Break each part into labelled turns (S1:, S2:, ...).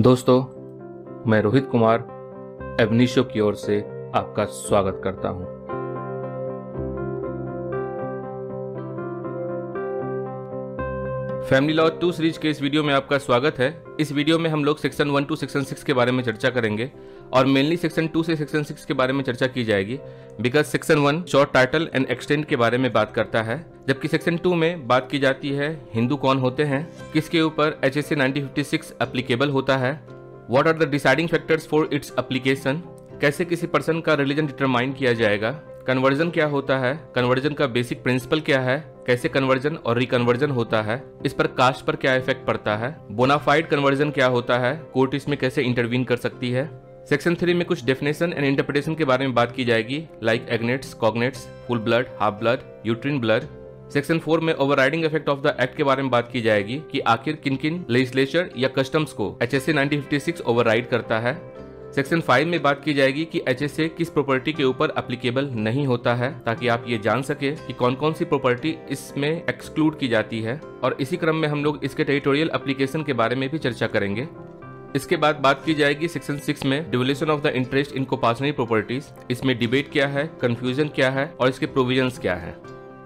S1: दोस्तों, मैं रोहित कुमार एबनीशो की ओर से आपका स्वागत करता हूं। फैमिली लॉ 2 सीरीज के इस वीडियो में आपका स्वागत है। इस वीडियो में हम लोग सेक्शन 1 टू सेक्शन 6 के बारे में चर्चा करेंगे और मेनली सेक्शन 2 से सेक्शन 6 के बारे में चर्चा की जाएगी, because section 1 short title and extend के बारे में बात करता है, जबकि सेक्शन 2 में बात की जाती है हिंदू कौन होते हैं, किसके ऊपर HSA 1956 एप्लीकेबल होता है, what are the deciding factors for its application, कैसे किसी पर्सन का रिलीजन डिटरमाइन किया जाएगा, कन्वर्जन क्या होता है, कन्वर्जन का बेसिक प्रिंसिपल क्या है, कैसे कन्वर्जन और रिकन्वर्जन होता है, इस पर कास्ट पर क्या इफेक्ट पड़ता है, बोनाफाइड कन्वर्जन क्या होता है, कोर्ट इसमें कैसे इंटरवीन कर सकती है। सेक्शन 3 में कुछ डेफिनेशन एंड इंटरप्रिटेशन के बारे में बात की जाएगी, like agnates, cognates, full blood, half blood, uterine blood. Section 4 में overriding effect of the act के बारे में बात की जाएगी कि आखिर किन किन लेजिस्लेचर या कस्टम्स को HSA 1956 ओवरराइड करता है। सेक्शन 5 में बात की जाएगी कि HSA किस प्रॉपर्टी के ऊपर एप्लीकेबल नहीं होता है, ताकि आप ये जान सके कि कौन कौन सी प्रॉपर्टी इसमें एक्सक्लूड की जाती है, और इसी क्रम में हम लोग इसके टेरिटोरियल एप्लीकेशन के बारे में भी चर्चा करेंगे। इसके बाद बात की जाएगी सेक्शन 6 में devolution of the interest in coparcenary properties, इसमें डिबेट क्या है, कंफ्यूजन क्या है और इसके प्रोविजंस क्या है।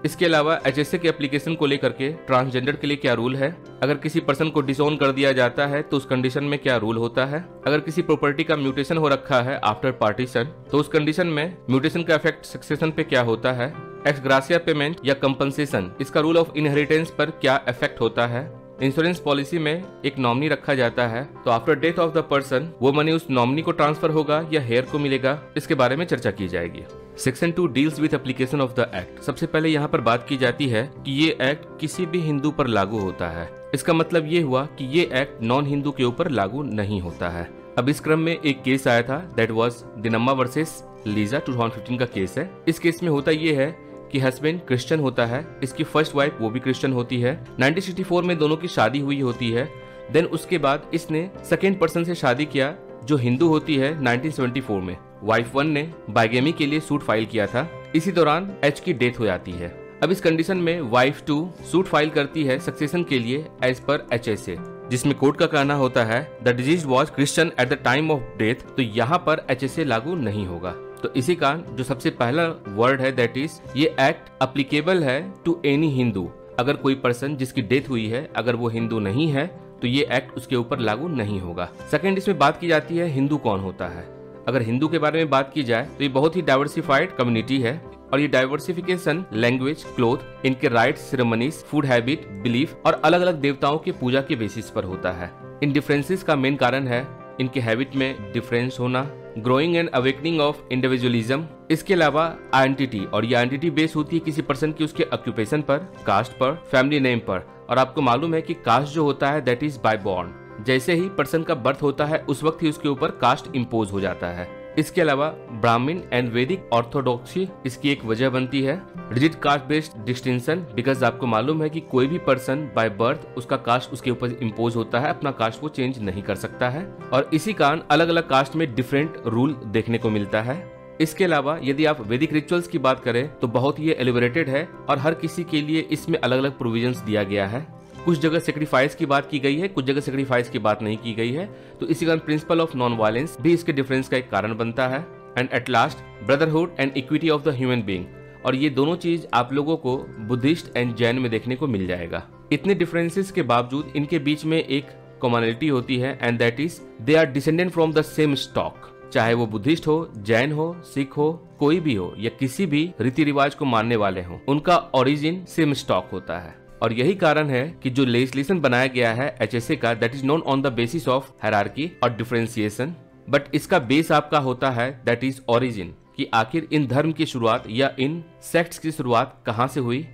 S1: इसके अलावा HSA के एप्लीकेशन को लेकर के ट्रांसजेंडर के लिए क्या रूल है, अगर किसी पर्सन को डिसोन कर दिया जाता है तो उस कंडीशन में क्या रूल होता है, अगर किसी प्रॉपर्टी का म्यूटेशन हो रखा है आफ्टर पार्टीशन तो उस कंडीशन में म्यूटेशन का इफेक्ट सक्सेशन पे क्या होता है, एक्स ग्रासिया पेमेंट या कंपनसेशन, इसका रूल ऑफ इनहेरिटेंस पर क्या इफेक्ट होता है। इंश्योरेंस पॉलिसी में एक नॉमिनी रखा जाता है तो after death of the person वो मनी उस नॉमिनी को ट्रांसफर होगा या हेयर को मिलेगा, इसके बारे में चर्चा की जाएगी। Section 2 deals with application of the act. सबसे पहले यहाँ पर बात की जाती है कि ये एक्ट किसी भी हिंदू पर लागू होता है। इसका मतलब ये हुआ कि ये एक्ट नॉन हिंदू के ऊपर लागू नहीं होता है। अब इस क्रम में एक केस आया था, दैट वाज दिनम्मा वर्सेस लीजा 2015 का केस है। इस केस में होता ये है कि हस्बैंड क्रिश्चियन होता है, इसकी फर्स्ट वाइफ वो भी क्रिश्चियन होती है, 1964 में दोनों की शादी हुई होती है। देन उसके बाद इसने सेकेंड पर्सन से शादी किया जो हिंदू होती है 1974 में। वाइफ 1 ने बाइगेमी के लिए सूट फाइल किया था, इसी दौरान H की डेथ हो जाती है। अब इस कंडीशन में वाइफ 2 सूट फाइल करती है सक्सेशन के लिए एज पर HSA, जिसमें कोर्ट का कहना होता है the disease was Christian eight the time of death, तो यहाँ पर HSA लागू नहीं होगा। तो इसी कारण जो सबसे पहला वर्ड है दैट इज ये एक्ट एप्लीकेबल है टू एनी हिंदू। अगर कोई पर्सन जिसकी डेथ हुई है अगर वो हिंदू नहीं है तो ये एक्ट उसके ऊपर लागू नहीं होगा। सेकंड, इसमें बात की जाती है हिंदू कौन होता है। अगर हिंदू के बारे में बात की जाए तो ये बहुत ही डाइवर्सिफाइड कम्युनिटी है और ये डाइवर्सिफिकेशन लैंग्वेज, क्लोथ, इनके rights, ceremonies, food habit, belief और अलग अलग देवताओं की पूजा के बेसिस पर होता है। इन डिफरेंसेस का मेन कारण है इनके हैबिट में डिफरेंस होना, growing and awakening of individualism. इसके अलावा आइडेंटिटी, और ये आइडेंटिटी बेस होती है किसी पर्सन की उसके ऑक्यूपेशन पर, कास्ट पर, फैमिली नेम पर। और आपको मालूम है कि कास्ट जो होता है दैट इज बाय बॉर्न, जैसे ही पर्सन का बर्थ होता है उस वक्त ही उसके ऊपर कास्ट इम्पोज हो जाता है। इसके अलावा ब्राह्मण एंड वैदिक ऑर्थोडॉक्सी इसकी एक वजह बनती है। Rigid caste based distinction, because आपको मालूम है कि कोई भी पर्सन बाय बर्थ उसका कास्ट उसके ऊपर इम्पोज होता है, अपना कास्ट वो चेंज नहीं कर सकता है, और इसी कारण अलग अलग कास्ट में डिफरेंट रूल देखने को मिलता है। इसके अलावा यदि आप वैदिक रिचुअल्स की बात करें तो बहुत ही एलिबरेटेड है और हर किसी के लिए इसमें अलग अलग प्रोविजंस दिया गया है। कुछ जगह सेक्रीफाइस की बात की गई है, कुछ जगह सेक्रीफाइस की बात नहीं की गई है, तो इसी कारण प्रिंसिपल ऑफ नॉन वायलेंस भी इसके डिफरेंस का एक कारण बनता है। And at last brotherhood and equity of the human being, और ये दोनों चीज आप लोगों को बुद्धिस्ट एंड जैन में देखने को मिल जाएगा। इतने डिफरेंसेस के बावजूद इनके बीच में एक कॉमनलिटी होती है and that is they are descendant from the same stock. चाहे वो बुद्धिस्ट हो, जैन हो, सिख हो, कोई भी हो या किसी भी रीति रिवाज को मानने वाले हो, उनका ओरिजिन सेम स्टॉक होता है। और यही कारण है कि जो लेजिस्लेशन बनाया गया है HSA का that is known on the basis of hierarchy और डिफरेंशिएशन, बट इसका बेस आपका होता है दैट इज ओरिजिन, कि आखिर इन धर्म की शुरुआत या इन सेक्ट्स की शुरुआत कहाँ से हुई।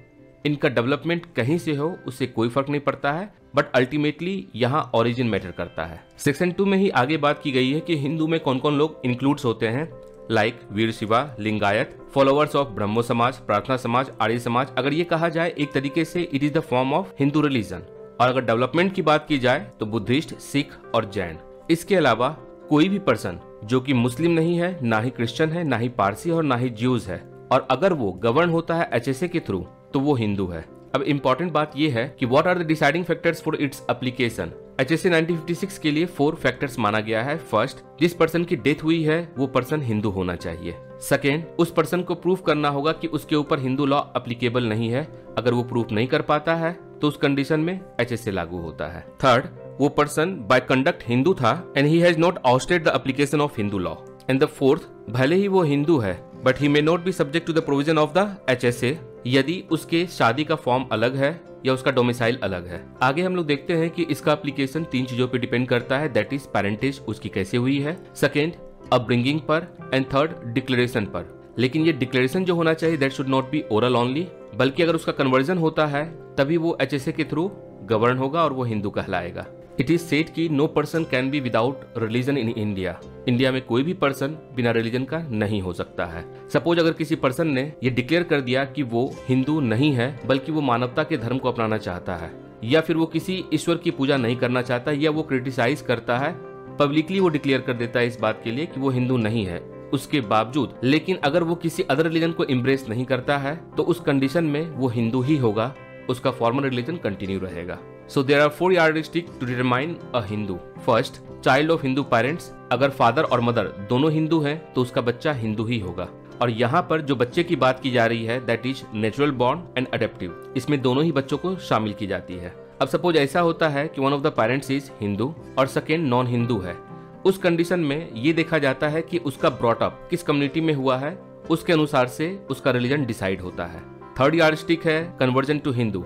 S1: इनका डेवलपमेंट कहीं से हो उससे कोई फर्क नहीं पड़ता है, बट अल्टीमेटली यहाँ ओरिजिन मैटर करता है। सेक्शन 2 में ही आगे बात की गई है कि हिंदू में कौन कौन लोग इंक्लूड्स होते हैं, like Veerashaiva, Lingayat, followers of Brahmo Samaj, Prarthana समाज, आर्य समाज। अगर ये कहा जाए एक तरीके से it is the form of Hindu religion. और अगर डेवलपमेंट की बात की जाए तो बुद्धिस्ट, सिख और जैन। इसके अलावा कोई भी पर्सन जो कि मुस्लिम नहीं है, ना ही क्रिश्चियन है, ना ही पारसी और ना ही ज्यूज है, और अगर वो गवर्न होता है HSA के थ्रू तो वो हिंदू है। अब इम्पोर्टेंट बात यह है कि what are the deciding factors for its application. HSA 1956 के लिए 4 फैक्टर्स माना गया है। फर्स्ट, जिस पर्सन की डेथ हुई है वो पर्सन हिंदू होना चाहिए। सेकेंड, उस पर्सन को प्रूफ करना होगा कि उसके ऊपर हिंदू लॉ एप्लीकेबल नहीं है। अगर वो प्रूफ नहीं कर पाता है तो उस कंडीशन में HSA लागू होता है। थर्ड, वो पर्सन बाय कंडक्ट हिंदू था and he has not outstayed the application of Hindu law. And the fourth, भले ही वो हिंदू है but he may not be subject to the provision of the HSA यदि उसके शादी का फॉर्म अलग है या उसका डोमिसाइल अलग है। आगे हम लोग देखते हैं कि इसका एप्लीकेशन 3 चीजों पे डिपेंड करता है, दैट इज पेरेंटेज उसकी कैसे हुई है, सेकेंड अपब्रिंगिंग पर, एंड थर्ड डिक्लेरेशन पर। लेकिन ये डिक्लेरेशन जो होना चाहिए that should not be oral only, बल्कि अगर उसका कन्वर्जन होता है तभी वो HSA के थ्रू गवर्न होगा और वो हिंदू कहलाएगा। इट इज सेड कि no person can be without religion in India. India में कोई भी पर्सन बिना रिलीजन का नहीं हो सकता है। सपोज अगर किसी पर्सन ने ये डिक्लेयर कर दिया कि वो हिंदू नहीं है बल्कि वो मानवता के धर्म को अपनाना चाहता है, या फिर वो किसी ईश्वर की पूजा नहीं करना चाहता, या वो क्रिटिसाइज करता है, पब्लिकली वो डिक्लेयर कर देता है इस बात के लिए कि वो हिंदू नहीं है उसके बावजूद, लेकिन अगर वो किसी अदर रिलीजन को एम्ब्रेस नहीं करता है तो उस कंडीशन में वो हिंदू ही होगा, उसका फॉर्मल रिलीजन कंटिन्यू रहेगा। So there are 4 yardsticks to determine a Hindu. First, child of Hindu parents. अगर फादर और मदर दोनों हिंदू हैं तो उसका बच्चा हिंदू ही होगा। और यहाँ पर जो बच्चे की बात की जा रही है that is natural born and adaptive, इसमें दोनों ही बच्चों को शामिल की जाती है। अब सपोज ऐसा होता है कि one of the parents is Hindu और सेकेंड नॉन हिंदू है, उस कंडीशन में ये देखा जाता है कि उसका ब्रॉट अप किस कम्युनिटी में हुआ है, उसके अनुसार से उसका रिलीजन डिसाइड होता है। थर्ड यार्डस्टिक है कन्वर्जन टू हिंदू।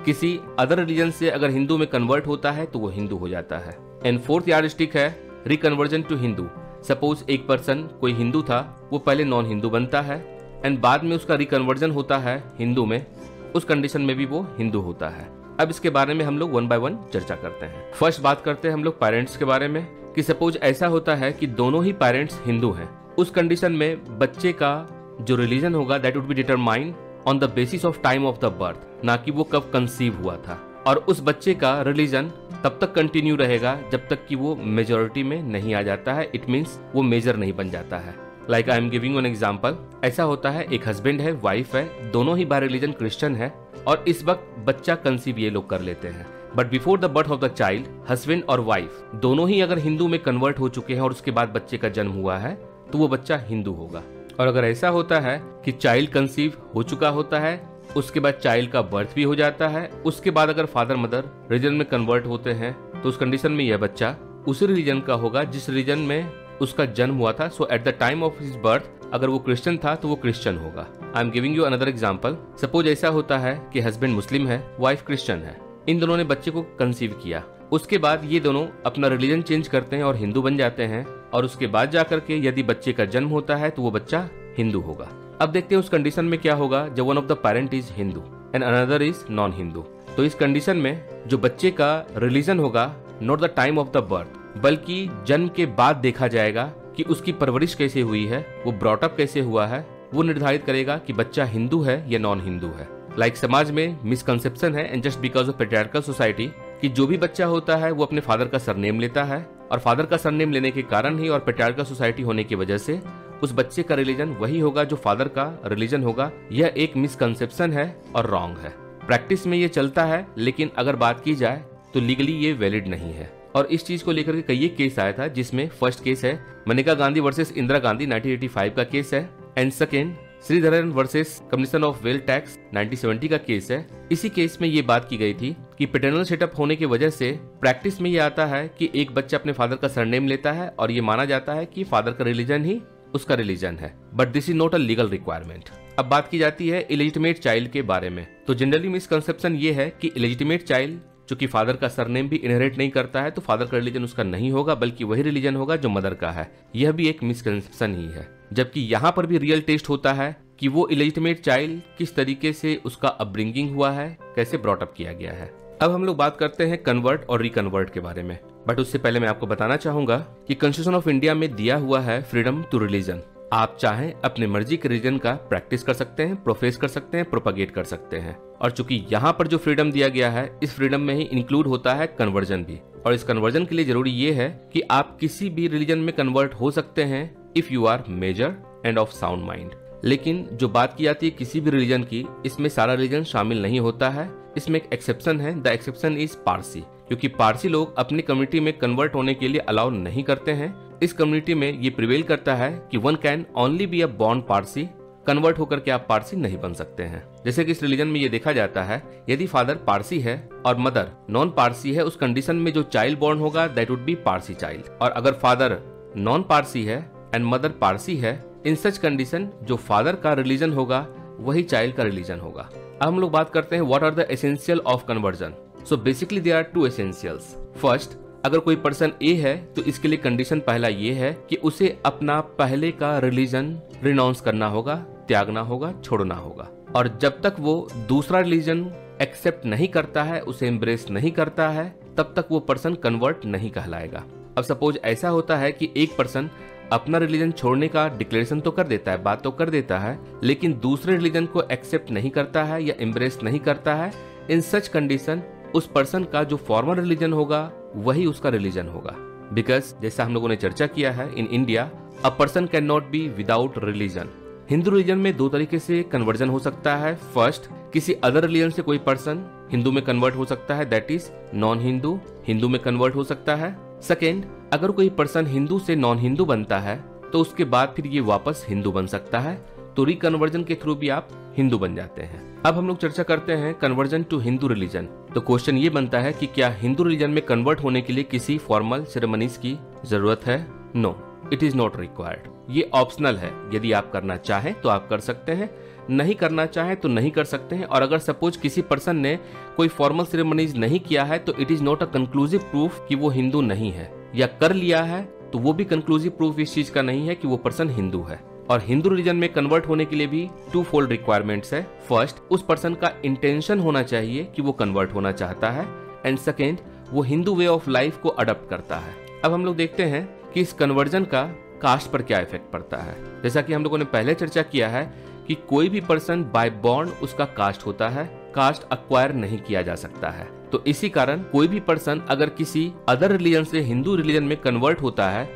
S1: किसी अदर रिलीजन से अगर हिंदू में कन्वर्ट होता है तो वो हिंदू हो जाता है। एंड फोर्थ यार्डस्टिक है रिकन्वर्जन टू हिंदू। सपोज एक पर्सन कोई हिंदू था, वो पहले नॉन हिंदू बनता है एंड बाद में उसका रिकन्वर्जन होता है हिंदू में, उस कंडीशन में भी वो हिंदू होता है। अब इसके बारे में हम लोग 1 by 1 चर्चा करते हैं। फर्स्ट बात करते हैं हम लोग पेरेंट्स के बारे में कि सपोज ऐसा होता है कि दोनों ही पेरेंट्स हिंदू हैं, उस कंडीशन में बच्चे का जो रिलीजन होगा that would be determined on the basis of time of the birth, ना कि वो कब कंसीव हुआ था। और उस बच्चे का रिलीजन तब तक कंटिन्यू रहेगा जब तक कि वो मेजॉरिटी में नहीं आ जाता है, इट मीन्स वो मेजर नहीं बन जाता है। Like I am giving an example. ऐसा होता है एक हस्बैंड है, वाइफ है, दोनों ही बाय रिलीजन क्रिश्चियन है और इस वक्त बच्चा कंसीव ये लोग कर लेते हैं। But before the birth of the child husband और वाइफ दोनों ही अगर हिंदू में कन्वर्ट हो चुके हैं और उसके बाद बच्चे का जन्म हुआ है तो वो बच्चा हिंदू होगा। और अगर ऐसा होता है कि चाइल्ड कंसीव हो चुका होता है, उसके बाद चाइल्ड का बर्थ भी हो जाता है, उसके बाद अगर फादर मदर रिलीजन में कन्वर्ट होते हैं तो उस कंडीशन में यह बच्चा उसी रिलीजन का होगा जिस रिलीजन में उसका जन्म हुआ था। So at the time of his birth अगर वो क्रिश्चियन था तो वो क्रिश्चियन होगा। I am giving you another example. Suppose ऐसा होता है कि हस्बैंड मुस्लिम है, वाइफ क्रिश्चियन है, इन दोनों ने बच्चे को कंसीव किया, उसके बाद ये दोनों अपना रिलीजन चेंज करते हैं और हिंदू बन जाते हैं और उसके बाद जाकर के यदि बच्चे का जन्म होता है तो वो बच्चा हिंदू होगा। अब देखते हैं उस कंडीशन में क्या होगा जब one of the parent is Hindu and another is non Hindu. तो इस कंडीशन में जो बच्चे का रिलीजन होगा not the time of the birth बल्कि जन्म के बाद देखा जाएगा कि उसकी परवरिश कैसे हुई है, वो ब्रॉटअप कैसे हुआ है, वो निर्धारित करेगा कि बच्चा हिंदू है या नॉन हिंदू है। लाइक समाज में मिसकंसेप्शन है and just because of patriarchal society कि जो भी बच्चा होता है वो अपने फादर का सरनेम लेता है और फादर का सरनेम लेने के कारण ही और पैट्रियार्कल सोसाइटी होने की वजह से उस बच्चे का रिलीजन वही होगा जो फादर का रिलीजन होगा। यह एक मिसकंसेप्शन है और रॉन्ग है। प्रैक्टिस में ये चलता है लेकिन अगर बात की जाए तो लीगली ये वैलिड नहीं है। और इस चीज को लेकर के कई केस आया था, जिसमें फर्स्ट केस है मनेका गांधी वर्सेस इंदिरा गांधी 1985 का केस है and second Sreedharan versus commission of wealth tax 1970 का केस है। इसी केस में ये बात की गई थी कि पैटर्नल सेटअप होने की वजह से प्रैक्टिस में ये आता है कि एक बच्चा अपने फादर का सरनेम लेता है और ये माना जाता है कि फादर का रिलीजन ही उसका रिलीजन है, but this is not a legal requirement. अब बात की जाती है इलेजिटिमेट चाइल्ड के बारे में। तो जनरली मिसकंसेप्शन ये है कि इलेजिटिमेट चाइल्ड चूंकि फादर का सरनेम भी इनहेरिट नहीं करता है तो फादर का रिलीजन उसका नहीं होगा बल्कि वही रिलीजन होगा जो मदर का है। यह भी एक मिसकंसेप्शन ही है, जबकि यहाँ पर भी रियल टेस्ट होता है कि वो इलेजिटिमेट चाइल्ड किस तरीके से उसका अपब्रिंगिंग हुआ है, कैसे ब्रॉटअप किया गया है। अब हम लोग बात करते हैं कन्वर्ट और रिकन्वर्ट के बारे में, बट उससे पहले मैं आपको बताना चाहूंगा कि कॉन्स्टिट्यूशन ऑफ इंडिया में दिया हुआ है फ्रीडम टू रिलीजन। आप चाहें अपने मर्जी के रिलीजन का प्रैक्टिस कर सकते हैं, प्रोफेस कर सकते हैं, प्रोपगेट कर सकते हैं। और चूंकि यहाँ पर जो फ्रीडम दिया गया है इस फ्रीडम में ही इंक्लूड होता है कन्वर्जन भी। और इस कन्वर्जन के लिए जरूरी ये है कि आप किसी भी रिलीजन में कन्वर्ट हो सकते हैं if you are major and of sound mind. लेकिन जो बात की जाती है किसी भी रिलीजन की, इसमें सारा रिलीजन शामिल नहीं होता है, इसमें एक एक्सेप्शन है। द एक्सेप्शन इज पारसी, क्योंकि पारसी लोग अपनी कम्युनिटी में कन्वर्ट होने के लिए अलाउ नहीं करते हैं। इस कम्युनिटी में ये प्रिवेल करता है कि one can only be a born Parsi, convert होकर के आप पारसी नहीं बन सकते हैं। जैसे कि इस रिलीजन में ये देखा जाता है, यदि फादर पारसी है और मदर नॉन पारसी है, उस कंडीशन में जो चाइल्ड बॉर्न होगा that would B Parsi child. और अगर फादर नॉन पारसी है एंड मदर पारसी है, इन सच कंडीशन जो फादर का रिलीजन होगा वही चाइल्ड का रिलीजन होगा। अब हम लोग बात करते हैं what are the essential of conversion. So basically there are two essentials. First, अगर कोई पर्सन ए है तो इसके लिए कंडीशन पहला ये है कि उसे अपना पहले का रिलीजन रिनाउंस करना होगा, त्यागना होगा, छोड़ना होगा। और जब तक वो दूसरा रिलीजन एक्सेप्ट नहीं करता है, उसे एम्ब्रेस नहीं करता है, तब तक वो पर्सन कन्वर्ट नहीं कहलाएगा। अब सपोज ऐसा होता है कि एक पर्सन अपना रिलीजन छोड़ने का डिक्लेरेशन तो कर देता है, बात तो कर देता है, लेकिन दूसरे रिलीजन को एक्सेप्ट नहीं करता है या एम्ब्रेस नहीं करता है। इन सच कंडीशन उस पर्सन का जो फॉर्मल रिलीजन होगा वही उसका रिलीजन होगा। बिकॉज जैसा हम लोगों ने चर्चा किया है, in India a person can not be without religion. Hindu religion में दो तरीके से कन्वर्जन हो सकता है। फर्स्ट, किसी अदर रिलीजन से कोई पर्सन हिंदू में कन्वर्ट हो सकता है, that is non Hindu, Hindu में कन्वर्ट हो सकता है। सेकेंड, अगर कोई पर्सन हिंदू से नॉन हिंदू बनता है तो उसके बाद फिर ये वापस हिंदू बन सकता है, तो रिकन्वर्जन के थ्रू भी आप हिंदू बन जाते हैं। अब हम लोग चर्चा करते हैं कन्वर्जन टू हिंदू रिलीजन। तो क्वेश्चन ये बनता है कि क्या हिंदू रिलीजन में कन्वर्ट होने के लिए किसी फॉर्मल सेरेमनीज की जरूरत है? No, it is not required. ये ऑप्शनल है, यदि आप करना चाहें तो आप कर सकते हैं, नहीं करना चाहें तो नहीं कर सकते हैं। और अगर सपोज किसी पर्सन ने कोई फॉर्मल सेरेमनीज नहीं किया है तो it is not a conclusive proof कि वो हिंदू नहीं है, या कर लिया है तो वो भी कंक्लूसिव प्रूफ इस चीज का नहीं है कि वो पर्सन हिंदू है। और हिंदू रिलीजन में कन्वर्ट होने के लिए भी टू फोल्ड रिक्वायरमेंट्स है। फर्स्ट, उस पर्सन का इंटेंशन होना चाहिए कि वो कन्वर्ट होना चाहता है, एंड सेकेंड, वो हिंदू वे ऑफ लाइफ को अडॉप्ट करता है। अब हम लोग देखते हैं कि इस कन्वर्जन का कास्ट पर क्या इफेक्ट पड़ता है। जैसा कि हम लोगों ने पहले चर्चा किया है कि कोई भी पर्सन बाय बॉर्न उसका कास्ट होता है, कास्ट अक्वायर नहीं किया जा सकता है। तो इसी कारण कोई भी पर्सन अगर किसी अदर रिलीजन से हिंदू रिलीजन में कन्वर्ट होता है,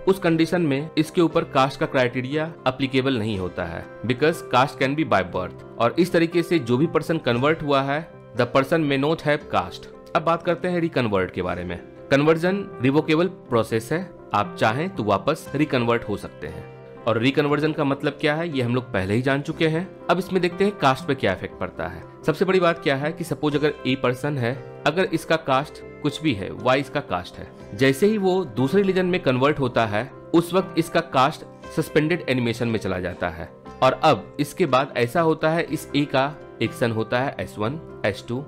S1: उस कंडीशन में इसके ऊपर कास्ट का क्राइटेरिया अप्लीकेबल नहीं होता है, because caste can be by birth. और इस तरीके से जो भी पर्सन कन्वर्ट हुआ है, the person may not have caste. अब बात करते हैं रिकन्वर्ट के बारे में। कन्वर्जन रिवोकेबल प्रोसेस है, आप चाहें तो वापस रिकन्वर्ट हो सकते हैं। और रिकन्वर्जन का मतलब क्या है ये हम लोग पहले ही जान चुके हैं। अब इसमें देखते हैं कास्ट पे क्या इफेक्ट पड़ता है। सबसे बड़ी बात क्या है कि सपोज अगर ए पर्सन है, अगर इसका कास्ट कुछ भी है, वाई इसका कास्ट है, जैसे ही वो दूसरे रिलीजन में कन्वर्ट होता है उस वक्त इसका कास्ट सस्पेंडेड एनिमेशन में चला जाता है। और अब इसके बाद ऐसा होता है, इस ए का एक सन होता है S1, S2।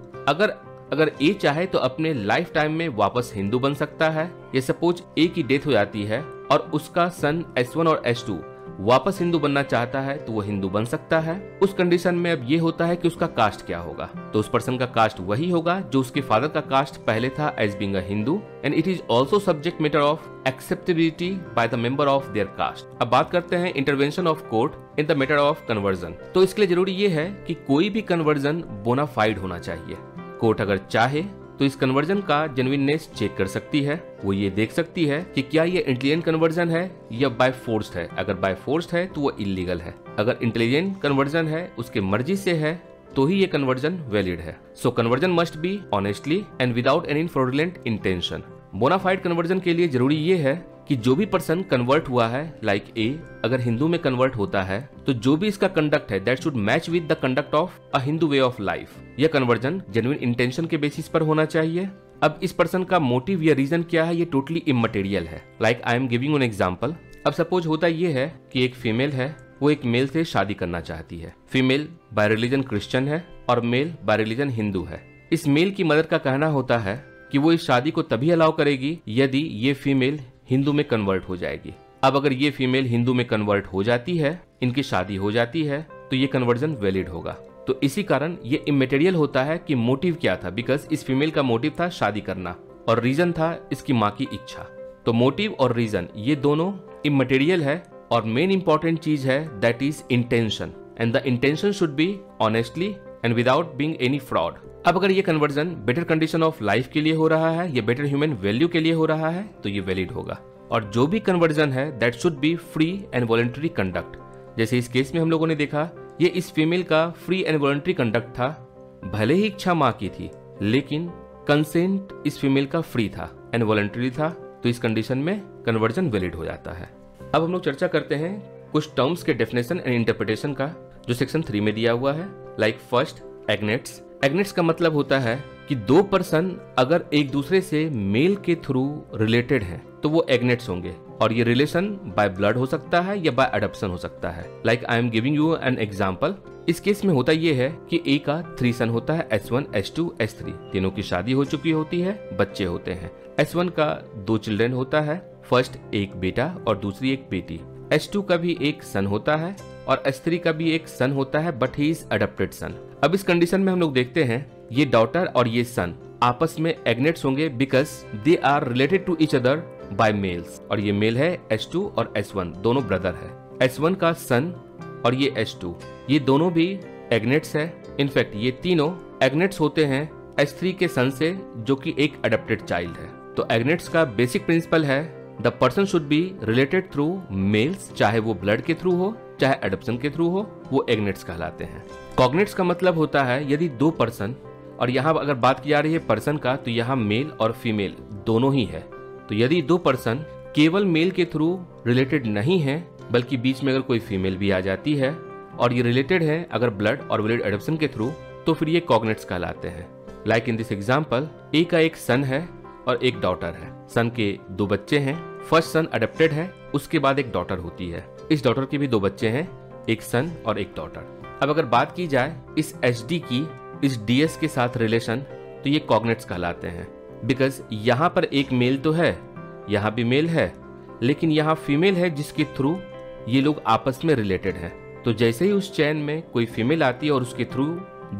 S1: अगर ए चाहे तो अपने लाइफ टाइम में वापस हिंदू बन सकता है। ये सपोज ए की डेथ हो जाती है और उसका सन S1 और S2 वापस हिंदू बनना चाहता है तो वो हिंदू बन सकता है। उस कंडीशन में अब ये होता है कि उसका कास्ट क्या होगा, तो उस पर्सन का कास्ट वही होगा जो उसके फादर का कास्ट पहले था, as being a Hindu, and it is also subject matter of acceptability by the member of their caste. अब बात करते हैं intervention of court in the matter of conversion. तो इसके लिए जरूरी ये है कि कोई भी कन्वर्जन बोनाफाइड होना चाहिए। कोर्ट अगर चाहे तो इस कन्वर्जन का जेन्युइननेस चेक कर सकती है। वो ये देख सकती है कि क्या ये इंटेलिजेंट कन्वर्जन है या बाय फोर्स्ड है। अगर बाय फोर्स्ड है तो वो इलीगल है। अगर इंटेलिजेंट कन्वर्जन है, उसके मर्जी से है, तो ही ये कन्वर्जन वैलिड है। So conversion must be honestly and without any fraudulent intention. Bona fide conversion के लिए जरूरी ये है कि जो भी पर्सन कन्वर्ट हुआ है, लाइक ए अगर हिंदू में कन्वर्ट होता है, तो जो भी इसका कंडक्ट है that should match with the conduct of a Hindu way of life. यह कन्वर्जन जेन्युइन इंटेंशन के बेसिस पर होना चाहिए। अब इस पर्सन का मोटिव या रीजन क्या है ये टोटली इमटेरियल है। Like I am giving an example. अब सपोज होता ये है कि एक फीमेल है, वो एक मेल से शादी करना चाहती है। फीमेल बाय रिलीजन क्रिश्चियन है और मेल बाय रिलीजन हिंदू है। इस मेल की मदर का कहना होता है कि वो इस शादी को तभी अलाउ करेगी यदि ये फीमेल हिंदू में कन्वर्ट हो जाएगी। अब अगर ये फीमेल हिंदू में कन्वर्ट हो जाती है, इनकी शादी हो जाती है, तो ये कन्वर्जन वैलिड होगा। तो इसी कारण ये इमटेरियल होता है कि मोटिव क्या था, बिकॉज इस फीमेल का मोटिव था शादी करना और रीजन था इसकी माँ की इच्छा। तो मोटिव और रीजन ये दोनों इमटेरियल है और मेन इंपॉर्टेंट चीज है that is intention, and the intention should be honestly and without being any fraud. अब अगर ये conversion better condition of life के लिए हो रहा है या बेटर ह्यूमन वैल्यू के लिए हो रहा है तो ये वैलिड होगा। और जो भी कन्वर्जन है that should be free and voluntary conduct. जैसे इस केस में हम लोगों ने देखा, ये इस फीमेल का फ्री एंड वॉलंटरी कंडक्ट था। भले ही इच्छा माँ की थी, लेकिन कंसेंट इस फीमेल का फ्री था एंड वॉलंटरी था, तो इस कंडीशन में कन्वर्जन वैलिड हो जाता है। अब हम लोग चर्चा करते हैं कुछ टर्म्स के डेफिनेशन एंड इंटरप्रिटेशन का जो सेक्शन 3 में दिया हुआ है। Like first, एग्नेट्स। एग्नेट्स का मतलब होता है कि दो पर्सन अगर एक दूसरे से मेल के थ्रू रिलेटेड हैं तो वो एग्नेट्स होंगे, और ये रिलेशन बाय ब्लड हो सकता है या बाय अडॉप्शन हो सकता है। Like I am giving you an example. इस केस में होता ये है कि ए का 3 सन होता है, S1, S2, S3, तीनों की शादी हो चुकी होती है, बच्चे होते हैं। S1 का 2 चिल्ड्रन होता है, फर्स्ट एक बेटा और दूसरी एक बेटी। S2 का भी एक सन होता है और S3 का भी एक सन होता है, बट ही इज अडॉप्टेड सन। अब इस कंडीशन में हम लोग देखते हैं ये डॉटर और ये सन आपस में एग्नेट्स होंगे because they are related to each other by males, और ये मेल है S2 और S1, दोनों ब्रदर है। S1 का सन और ये S2, ये दोनों भी एग्नेट्स है। इनफैक्ट ये तीनों एग्नेट्स होते हैं S3 के सन से, जो कि एक अडॉप्टेड चाइल्ड है। तो एग्नेट्स का बेसिक प्रिंसिपल है the person should be related through males, चाहे वो ब्लड के थ्रू हो चाहे एडॉप्शन के थ्रू हो, वो एग्नेट्स कहलाते हैं। कॉग्नेट्स का मतलब होता है यदि दो पर्सन, और यहाँ अगर बात की जा रही है पर्सन का, तो यहाँ मेल और फीमेल दोनों ही है। तो यदि दो पर्सन केवल मेल के थ्रू रिलेटेड नहीं है, बल्कि बीच में अगर कोई फीमेल भी आ जाती है और ये रिलेटेड है अगर ब्लड और ब्लड एडॉप्शन के थ्रू, तो फिर ये कॉग्नेट्स कहलाते हैं। लाइक इन दिस एग्जाम्पल, ए का एक सन है और एक डॉटर है। सन के 2 बच्चे हैं, फर्स्ट सन अडॉप्टेड है, उसके बाद एक डॉटर होती है। इस डॉटर के भी 2 बच्चे हैं, एक सन और एक डॉटर। अब अगर बात की जाए इस HD की इस DS के साथ रिलेशन, तो ये कॉग्नेट्स कहलाते हैं। बिकॉज यहाँ पर एक मेल तो है, यहाँ भी मेल है, लेकिन यहाँ फीमेल है जिसके थ्रू ये लोग आपस में रिलेटेड हैं। तो जैसे ही उस चैन में कोई फीमेल आती है और उसके थ्रू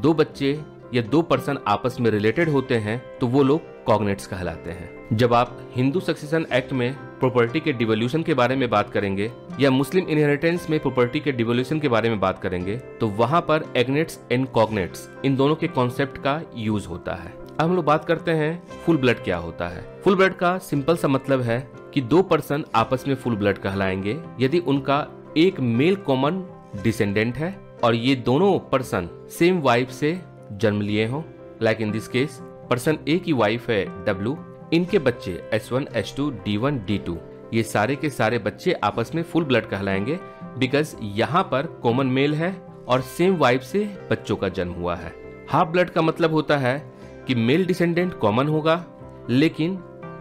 S1: 2 बच्चे या 2 पर्सन आपस में रिलेटेड होते हैं, तो वो लोग कॉग्नेट्स कहलाते हैं। जब आप हिंदू सक्सेशन एक्ट में प्रॉपर्टी के डिवोल्यूशन के बारे में बात करेंगे या मुस्लिम इनहेरिटेंस में प्रॉपर्टी के डिवोल्यूशन के बारे में बात करेंगे, तो वहां पर एग्नेट्स एंड कॉग्नेट्स इन दोनों के कॉन्सेप्ट का यूज होता है। अब हम लोग बात करते हैं फुल ब्लड क्या होता है। फुल ब्लड का सिंपल सा मतलब है कि 2 पर्सन आपस में फुल ब्लड कहलाएंगे यदि उनका एक मेल कॉमन डिसेंडेंट है और ये दोनों पर्सन सेम वाइफ से जन्म लिए हों। Like in this case person A की वाइफ है W, इनके बच्चे S1, S2, D1, D2, ये सारे के सारे बच्चे आपस में फुल ब्लड कहलाएंगे बिकॉज यहाँ पर कॉमन मेल है और सेम वाइफ से बच्चों का जन्म हुआ है। हाफ ब्लड का मतलब होता है कि मेल डिसेंडेंट कॉमन होगा लेकिन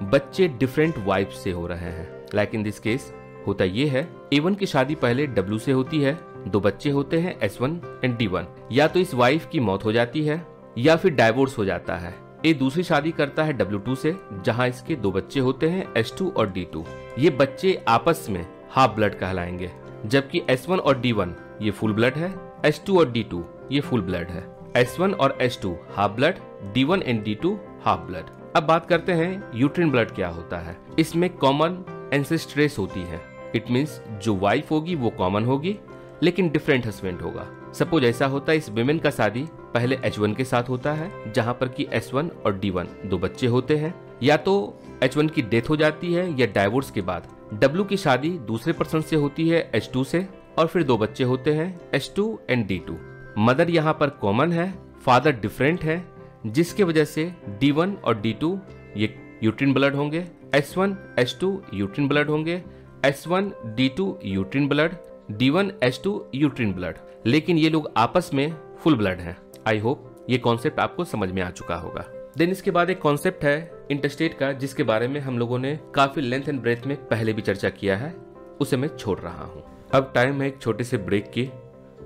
S1: बच्चे डिफरेंट वाइफ से हो रहे हैं। लाइक इन दिस केस होता ये है A1 की शादी पहले W से होती है, 2 बच्चे होते हैं S1 एंड D1। या तो इस वाइफ की मौत हो जाती है या फिर डाइवोर्स हो जाता है। ए दूसरी शादी करता है W2 से, जहां इसके 2 बच्चे होते हैं S2 और D2। ये बच्चे आपस में हाफ ब्लड कहलाएंगे, जबकि S1 और D1 ये फुल ब्लड है, S2 और D2 ये फुल ब्लड है। S1 और S2 half blood, D1 and D2 half blood. अब बात करते हैं यूट्रिन ब्लड क्या होता है। इसमें कॉमन एंसेस्ट्रेस होती है। इट मीन्स जो वाइफ होगी वो कॉमन होगी लेकिन डिफरेंट हस्बैंड होगा। सपोज ऐसा होता है इस विमेन का शादी पहले H1 के साथ होता है, जहां पर कि S1 और D1 2 बच्चे होते हैं। या तो H1 की डेथ हो जाती है या डाइवोर्स के बाद W की शादी दूसरे पर्सन से होती है H2 से, और फिर 2 बच्चे होते हैं S2 एंड D2। मदर यहाँ पर कॉमन है, फादर डिफरेंट है, जिसके वजह से D1 और D2 ये यूट्रिन ब्लड होंगे, S1 S2 यूट्रिन ब्लड होंगे, S1 D2 uterine blood, D1 S2 uterine blood. लेकिन ये लोग आपस में फुल ब्लड हैं। आई होप ये कॉन्सेप्ट आपको समझ में आ चुका होगा। देन इसके बाद एक कॉन्सेप्ट है इंटरस्टेट का, जिसके बारे में हम लोगों ने काफी लेंथ एंड ब्रेथ में पहले भी चर्चा किया है, उसे मैं छोड़ रहा हूँ। अब टाइम है एक छोटे से ब्रेक की,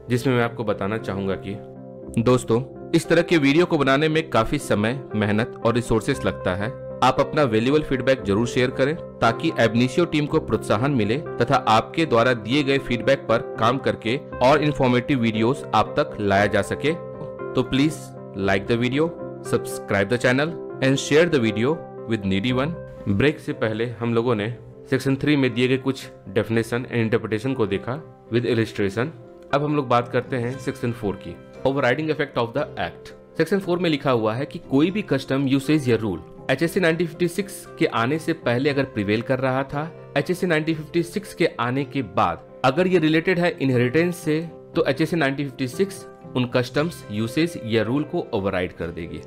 S1: जिसमें मैं आपको बताना चाहूंगा कि दोस्तों इस तरह के वीडियो को बनाने में काफी समय, मेहनत और रिसोर्सेस लगता है। आप अपना वैल्यूएबल फीडबैक जरूर शेयर करें ताकि एबनिशियो टीम को प्रोत्साहन मिले तथा आपके द्वारा दिए गए फीडबैक पर काम करके और इन्फॉर्मेटिव वीडियोस आप तक लाया जा सके। तो please like the video, subscribe the channel and share the video with needy one. Break से पहले हम लोगों ने सेक्शन 3 में दिए गए कुछ डेफिनेशन एंड इंटरप्रिटेशन को देखा विद इलिस्ट्रेशन। अब हम लोग बात करते हैं सेक्शन 4 की, overriding effect of the act. Section 4 में लिखा हुआ है कि कोई भी कस्टम, यूसेज या रूल HSC 1956 के आने से पहले अगर प्रिवेल कर रहा था, HSC 1956 के आने के बाद अगर ये रिलेटेड है इनहेरिटेंस से, तो HSC 1956 उन कस्टम्स, यूसेज या रूल को ओवरराइड कर देगी।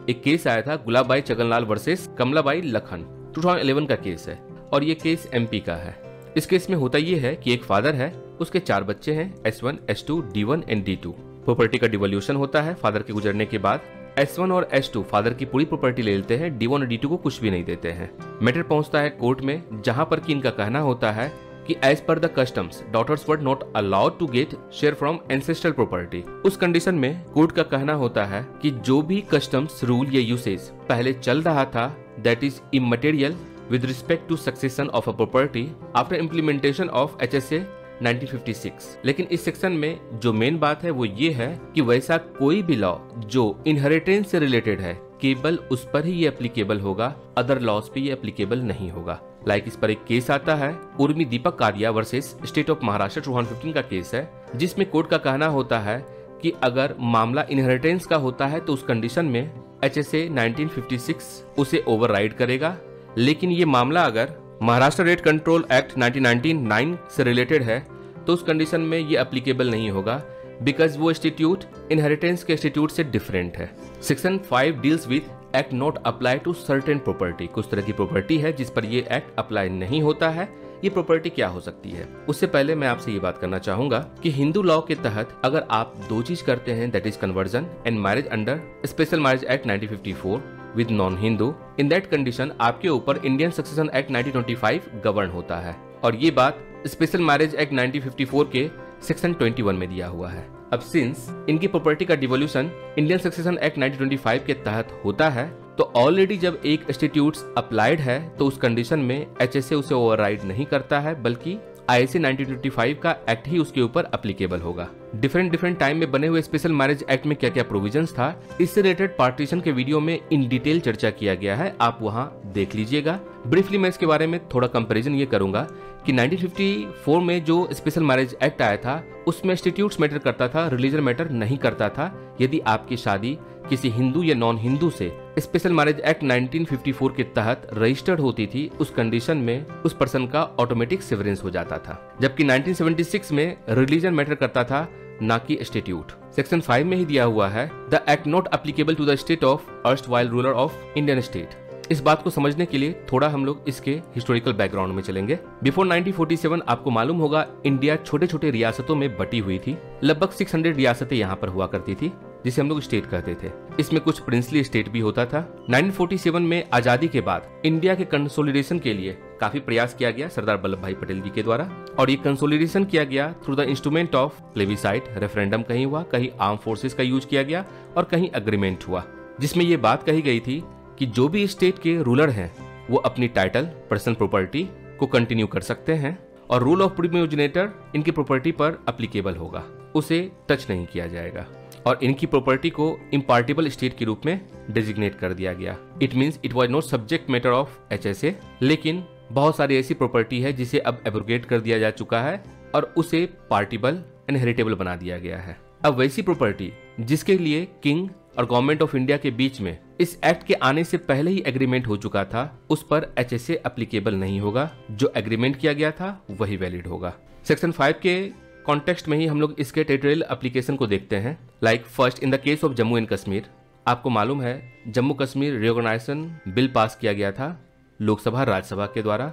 S1: एक केस आया था गुलाबबाई छगनलाल वर्सेस कमलाबाई लखन, 2011 का केस है और ये केस एमपी का है। इस केस में होता ये है कि एक फादर है, उसके 4 बच्चे हैं, S1, S2, D1 and D2। Property का डिवोल्यूशन होता है फादर के गुजरने के बाद। S1 और S2 फादर की पूरी प्रॉपर्टी ले लेते हैं, D1 और D2 को कुछ भी नहीं देते हैं। मैटर पहुंचता है कोर्ट में, जहां पर कि इनका कहना होता है कि as per the customs daughters were not allowed to get share from ancestral property. उस कंडीशन में कोर्ट का कहना होता है कि जो भी कस्टम्स, रूल या यूसेज पहले चल रहा था that is immaterial with respect to succession of a property after implementation of HSA 1956। लेकिन इस सेक्शन में जो मेन बात है वो ये है कि वैसा कोई भी लॉ जो इनहेरिटेंस से रिलेटेड है केवल उस पर ही ये एप्लीकेबल होगा, अदर लॉज पे ये एप्लीकेबल नहीं होगा। इस पर एक केस आता है Urmi Deepak Kadia versus state of Maharashtra 2015 का केस है, जिसमें कोर्ट का कहना होता है कि अगर मामला इनहेरिटेंस का होता है तो उस कंडीशन में HSA 1956 उसे ओवरराइड करेगा। लेकिन ये मामला अगर महाराष्ट्र रेट कंट्रोल एक्ट 1999 से रिलेटेड है तो उस कंडीशन में ये एप्लीकेबल नहीं होगा, बिकॉज वो इंस्टीट्यूट इनहेरिटेंस के इंस्टीट्यूट से डिफरेंट है। Section 5 deals with act not apply to certain property. कुछ तरह की प्रॉपर्टी है जिस पर ये एक्ट अप्लाई नहीं होता है। ये प्रॉपर्टी क्या हो सकती है? उससे पहले मैं आपसे ये बात करना चाहूंगा कि हिंदू लॉ के तहत अगर आप 2 चीज करते हैं, that is conversion and marriage under special marriage act 1954 with non Hindu, in that condition आपके ऊपर इंडियन सक्सेशन एक्ट 1925 गवर्न होता है। और ये बात स्पेशल मैरिज एक्ट 1954 के सेक्शन 21 में दिया हुआ है। अब सिंस इनकी प्रॉपर्टी का डिवोल्यूशन इंडियन सक्सेशन एक्ट 1925 के तहत होता है तो ऑलरेडी जब एक इंस्टीट्यूट अप्लाइड है तो उस कंडीशन में HSA उसे ओवरराइड नहीं करता है, बल्कि ISA 1925 का एक्ट ही उसके ऊपर एप्लीकेबल होगा। डिफरेंट टाइम में बने हुए स्पेशल मैरिज एक्ट में क्या क्या प्रोविजंस था, इससे रिलेटेड पार्टीशन के वीडियो में इन डिटेल चर्चा किया गया है, आप वहां देख लीजिएगा। ब्रीफली मैं इसके बारे में थोड़ा कंपैरिजन ये करूंगा कि 1954 में जो स्पेशल मैरिज एक्ट आया था उसमें इंस्टीट्यूट्स मैटर करता था, रिलीजन मैटर नहीं करता था। यदि आपकी शादी किसी हिंदू या नॉन हिंदू से स्पेशल मैरिज एक्ट 1954 के तहत रजिस्टर्ड होती थी, उस कंडीशन में उस पर्सन का ऑटोमेटिक सिवरेंस हो जाता था। जबकि 1976 में रिलीजन मैटर करता था, ना कि इंस्टीट्यूट। सेक्शन 5 में ही दिया हुआ है the act not applicable to the state of erstwhile ruler of Indian state. इस बात को समझने के लिए थोड़ा हम लोग इसके हिस्टोरिकल बैकग्राउंड में चलेंगे। बिफोर 1947 आपको मालूम होगा इंडिया छोटे छोटे रियासतों में बटी हुई थी। लगभग 600 रियासतें यहाँ पर हुआ करती थी, जिसे हम लोग स्टेट कहते थे। इसमें कुछ प्रिंसली स्टेट भी होता था। 1947 में आजादी के बाद इंडिया के कंसोलिडेशन के लिए काफी प्रयास किया गया सरदार वल्लभ भाई पटेल जी के द्वारा, और ये कंसोलिडेशन किया गया through the instrument of plebiscite, referendum कहीं हुआ, कहीं आर्म फोर्सेस का यूज किया गया और कहीं अग्रीमेंट हुआ, जिसमें ये बात कही गई थी कि जो भी स्टेट के रूलर हैं वो अपनी टाइटल, पर्सनल प्रॉपर्टी को कंटिन्यू कर सकते हैं और रूल ऑफ प्रिमोजिनेटर इनकी प्रॉपर्टी पर एप्लीकेबल होगा, उसे टच नहीं किया जाएगा और इनकी प्रॉपर्टी को इम्पार्टेबल स्टेट के रूप में डेजिग्नेट कर दिया गया। It means it was not subject matter of HSA। लेकिन बहुत सारी ऐसी प्रॉपर्टी है जिसे अब एब्रोगेट कर दिया जा चुका है और उसे पार्टिबल एंड हेरिटेबल बना दिया गया है। अब वैसी प्रॉपर्टी जिसके लिए किंग और गवर्नमेंट ऑफ इंडिया के बीच में इस एक्ट के आने से पहले ही एग्रीमेंट हो चुका था, उस पर HSA एप्लीकेबल नहीं होगा। जो एग्रीमेंट किया गया था वही वैलिड होगा। सेक्शन 5 के कॉन्टेक्स्ट में ही हम लोग इसके टेरिटोरियल एप्लीकेशन को देखते हैं। First in the case of Jammu and Kashmir, आपको मालूम है Jammu Kashmir reorganisation bill pass किया गया था लोकसभा राज्यसभा के द्वारा,